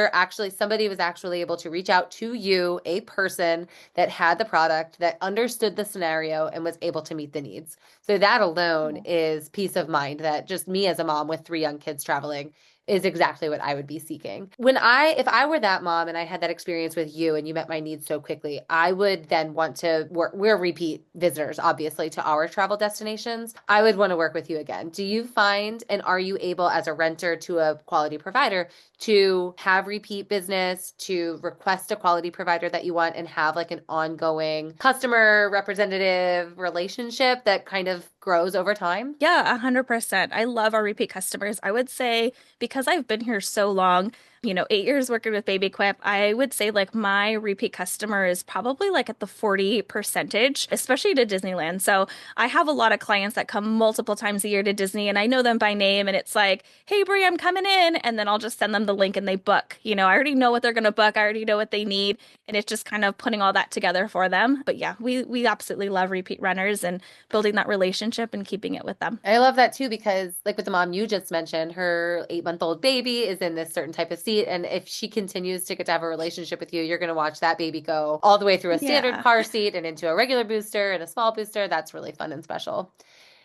S1: Somebody was actually able to reach out to you, a person that had the product, that understood the scenario and was able to meet the needs. So that alone is peace of mind that just me as a mom with 3 young kids traveling is exactly what I would be seeking. If I were that mom and I had that experience with you and you met my needs so quickly, I would then want to work. We're repeat visitors, obviously, to our travel destinations. I would want to work with you again. Do you find, and are you able as a renter to a quality provider to have repeat business, to request a quality provider that you want and have an ongoing customer representative relationship that kind of grows over time?
S5: Yeah, 100%. I love our repeat customers. I would say because I've been here so long, 8 years working with Baby Quip, I would say my repeat customer is probably at the 40 percentage, especially to Disneyland. So I have a lot of clients that come multiple times a year to Disney and I know them by name and it's like, hey, Brie, I'm coming in. And then I'll just send them the link and they book. I already know what they're going to book. I already know what they need. And it's just kind of putting all that together for them. But yeah, we absolutely love repeat runners and building that relationship and keeping it with them.
S1: I love that too, because with the mom you just mentioned, her 8-month-old baby is in this certain type of seat. And if she continues to get to have a relationship with you, you're going to watch that baby go all the way through a standard
S5: Yeah.
S1: car seat and into a regular booster and a small booster. That's really fun and special.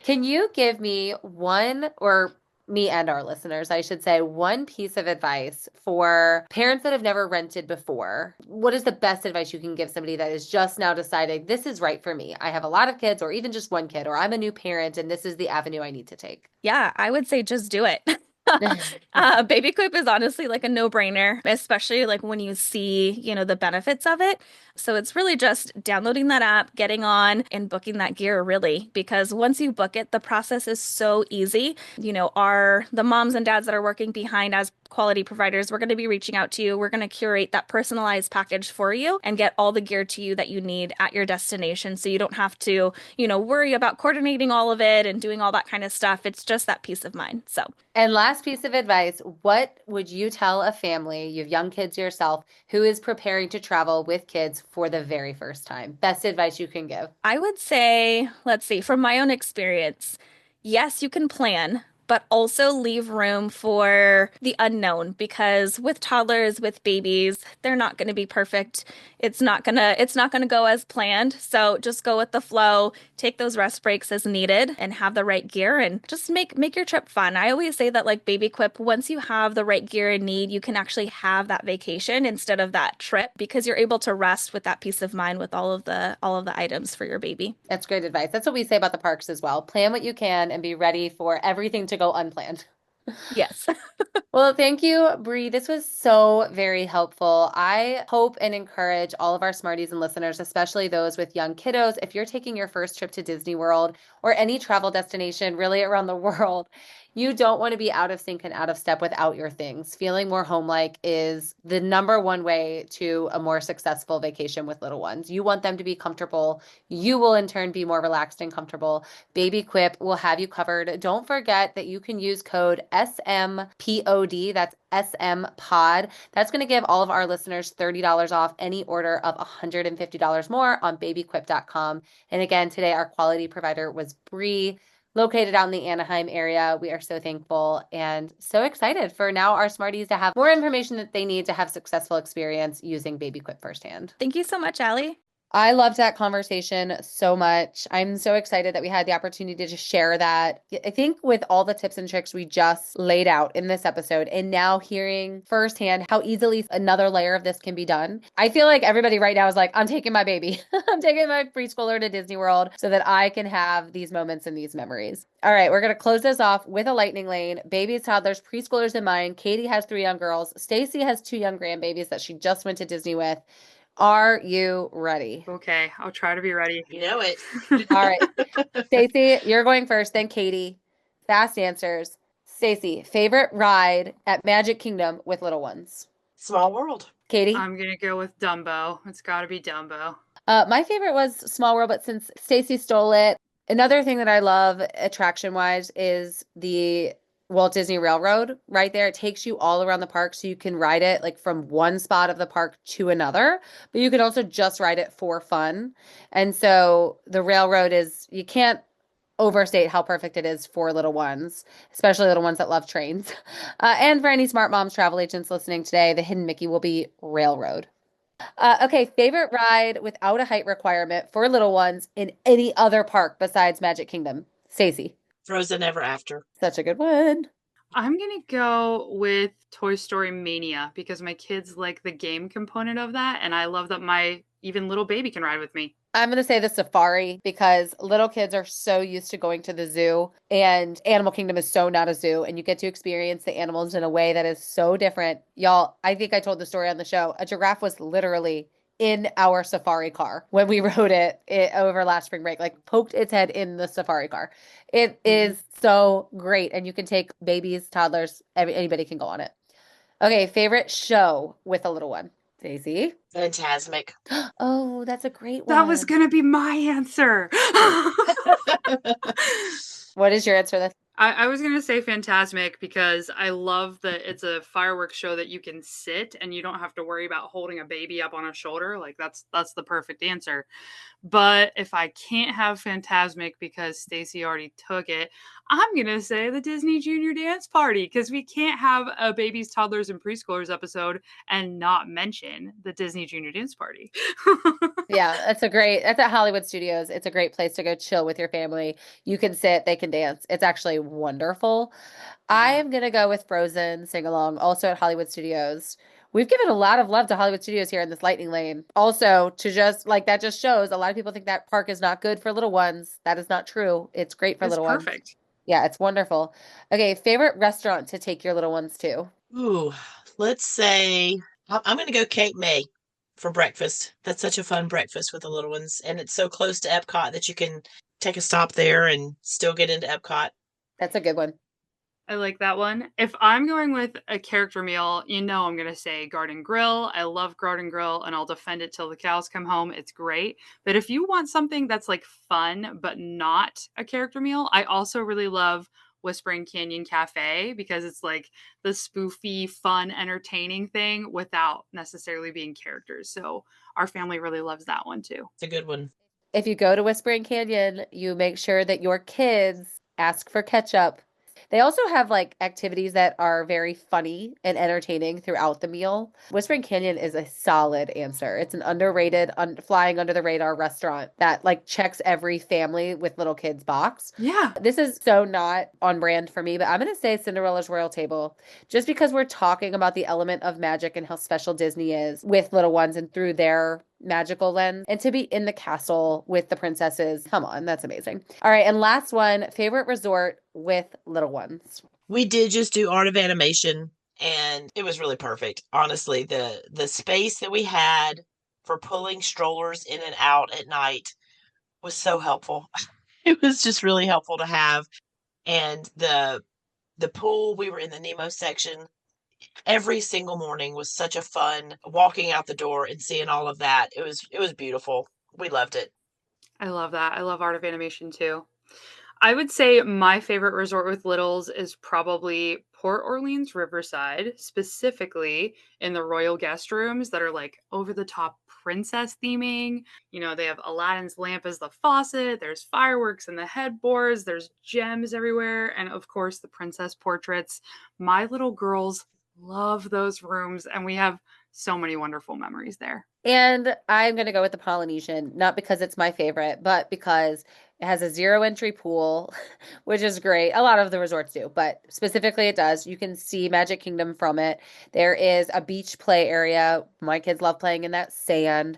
S1: Can you give me one, or me and our listeners, I should say, one piece of advice for parents that have never rented before? What is the best advice you can give somebody that is just now deciding this is right for me? I have a lot of kids, or even just one kid, or I'm a new parent and this is the avenue I need to take.
S5: Yeah, I would say just do it. Baby Quip is honestly like a no-brainer, especially like when you see, the benefits of it. So it's really just downloading that app, getting on and booking that gear really, because once you book it, the process is so easy. The moms and dads that are working behind as quality providers, we're going to be reaching out to you. We're going to curate that personalized package for you and get all the gear to you that you need at your destination. So you don't have to, worry about coordinating all of it and doing all that kind of stuff. It's just that peace of mind. So.
S1: And last piece of advice, what would you tell a family, you have young kids yourself, who is preparing to travel with kids for the very first time? Best advice you can give.
S5: I would say, let's see, from my own experience, yes, you can plan, but also leave room for the unknown, because with toddlers, with babies, they're not going to be perfect. It's not going to go as planned. So just go with the flow, take those rest breaks as needed and have the right gear and just make your trip fun. I always say that like Baby Quip, once you have the right gear and need, you can actually have that vacation instead of that trip, because you're able to rest with that peace of mind with all of the items for your baby.
S1: That's great advice. That's what we say about the parks as well. Plan what you can and be ready for everything to go unplanned.
S5: Yes.
S1: Well, thank you, Bree. This was so very helpful. I hope and encourage all of our Smarties and listeners, especially those with young kiddos, if you're taking your first trip to Disney World or any travel destination really around the world, you don't want to be out of sync and out of step without your things. Feeling more home-like is the number one way to a more successful vacation with little ones. You want them to be comfortable. You will in turn be more relaxed and comfortable. Baby Quip will have you covered. Don't forget that you can use code SMPOD. That's SMPOD. That's going to give all of our listeners $30 off any order of $150 more on babyquip.com. And again, today our quality provider was Bree, located out in the Anaheim area. We are so thankful and so excited for now our Smarties to have more information that they need to have successful experience using Baby Quip firsthand.
S5: Thank you so much, Allie.
S1: I loved that conversation so much. I'm so excited that we had the opportunity to share that. I think with all the tips and tricks we just laid out in this episode, and now hearing firsthand how easily another layer of this can be done, I feel like everybody right now is like, I'm taking my baby. I'm taking my preschooler to Disney World so that I can have these moments and these memories. All right, we're going to close this off with a lightning lane. Babies, toddlers, preschoolers in mind. Katie has 3 young girls. Stacy has 2 young grandbabies that she just went to Disney with. Are you ready?
S3: Okay, I'll try to be ready.
S2: You know it.
S1: All right. Stacy, you're going first, then Katie. Fast answers. Stacy, favorite ride at Magic Kingdom with little ones?
S2: Small World.
S1: Katie?
S3: I'm going to go with Dumbo. It's got to be Dumbo.
S1: My favorite was Small World, but since Stacy stole it, another thing that I love attraction-wise is the Walt Disney Railroad right there. It takes you all around the park, so you can ride it like from one spot of the park to another, but you can also just ride it for fun. And so the railroad you can't overstate how perfect it is for little ones, especially little ones that love trains. And for any smart moms, travel agents listening today, the hidden Mickey will be Railroad. Okay, favorite ride without a height requirement for little ones in any other park besides Magic Kingdom? Stacy.
S2: Frozen Ever After.
S1: Such a good one.
S3: I'm going to go with Toy Story Mania because my kids like the game component of that, and I love that my even little baby can ride with me.
S1: I'm going to say the safari because little kids are so used to going to the zoo, and Animal Kingdom is so not a zoo, and you get to experience the animals in a way that is so different. Y'all, I think I told the story on the show. A giraffe was literally in our safari car when we rode it over last spring break, like poked its head in the safari car. It is so great. And you can take babies, toddlers, anybody can go on it. Okay. Favorite show with a little one? Daisy.
S2: Fantasmic.
S1: Oh, that's a great one.
S3: That was going to be my answer.
S1: What is your answer?
S3: I was going to say Fantasmic because I love that it's a fireworks show that you can sit and you don't have to worry about holding a baby up on a shoulder. Like that's the perfect answer. But if I can't have Fantasmic because Stacy already took it, I'm going to say the Disney Junior Dance Party because we can't have a babies, toddlers, and preschoolers episode and not mention the Disney Junior Dance Party.
S1: Yeah, that's at Hollywood Studios. It's a great place to go chill with your family. You can sit, they can dance. It's actually wonderful. I am going to go with Frozen Sing Along, also at Hollywood Studios. We've given a lot of love to Hollywood Studios here in this lightning lane. Also, to just like that just shows a lot of people think that park is not good for little ones. That is not true. It's great for
S3: It's
S1: little ones.
S3: perfect.
S1: Yeah, it's wonderful. Okay, favorite restaurant to take your little ones to?
S2: Ooh, let's say I'm going to go Cape May for breakfast. That's such a fun breakfast with the little ones. And it's so close to Epcot that you can take a stop there and still get into Epcot.
S1: That's a good one.
S3: I like that one. If I'm going with a character meal, I'm going to say Garden Grill. I love Garden Grill and I'll defend it till the cows come home. It's great. But if you want something that's like fun, but not a character meal, I also really love Whispering Canyon Cafe because it's like the spoofy, fun, entertaining thing without necessarily being characters. So our family really loves that one too.
S2: It's a good one.
S1: If you go to Whispering Canyon, you make sure that your kids ask for ketchup. They also have like activities that are very funny and entertaining throughout the meal. Whispering Canyon is a solid answer. It's an underrated, flying under the radar restaurant that like checks every family with little kids box.
S3: Yeah.
S1: This is so not on brand for me, but I'm going to say Cinderella's Royal Table just because we're talking about the element of magic and how special Disney is with little ones and through their magical lens, and to be in the castle with the princesses. Come on, that's amazing. All right, and last one, favorite resort with little ones.
S2: We did just do Art of Animation and it was really perfect. Honestly, the space that we had for pulling strollers in and out at night was so helpful. It was just really helpful to have. And the pool, we were in the Nemo section. Every single morning was such a fun walking out the door and seeing all of that. It was beautiful. We loved it.
S3: I love that. I love Art of Animation too. I would say my favorite resort with littles is probably Port Orleans Riverside, specifically in the royal guest rooms that are like over the top princess theming. They have Aladdin's lamp as the faucet, there's fireworks in the headboards, there's gems everywhere, and of course the princess portraits. My little girls love those rooms, and we have so many wonderful memories there.
S1: And I'm going to go with the Polynesian, not because it's my favorite, but because it has a 0 entry pool, which is great. A lot of the resorts do, but specifically it does. You can see Magic Kingdom from it. There is a beach play area. My kids love playing in that sand.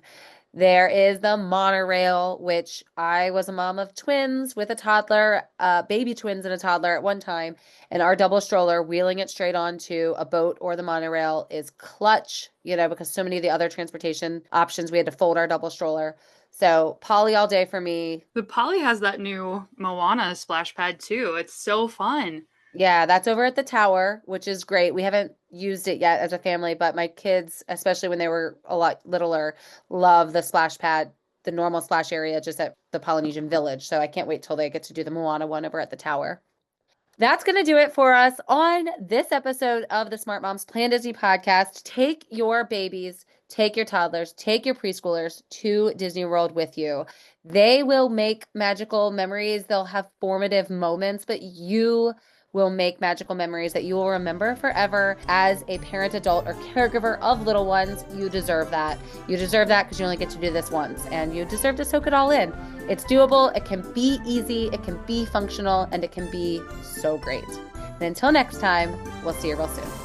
S1: There is the monorail, which I was a mom of twins with a toddler, baby twins and a toddler at one time. And our double stroller, wheeling it straight onto a boat or the monorail is clutch, because so many of the other transportation options, we had to fold our double stroller. So Polly all day for me.
S3: The Polly has that new Moana splash pad too. It's so fun.
S1: Yeah, that's over at the tower, which is great. We haven't used it yet as a family, but my kids, especially when they were a lot littler, love the splash pad, the normal splash area just at the Polynesian Village. So I can't wait till they get to do the Moana one over at the tower. That's going to do it for us on this episode of the Smart Moms Plan Disney podcast. Take your babies, take your toddlers, take your preschoolers to Disney World with you. They will make magical memories. They'll have formative moments, but you will make magical memories that you will remember forever as a parent, adult, or caregiver of little ones. You deserve that. You deserve that because you only get to do this once, and you deserve to soak it all in. It's doable. It can be easy. It can be functional, and it can be so great. And until next time, we'll see you real soon.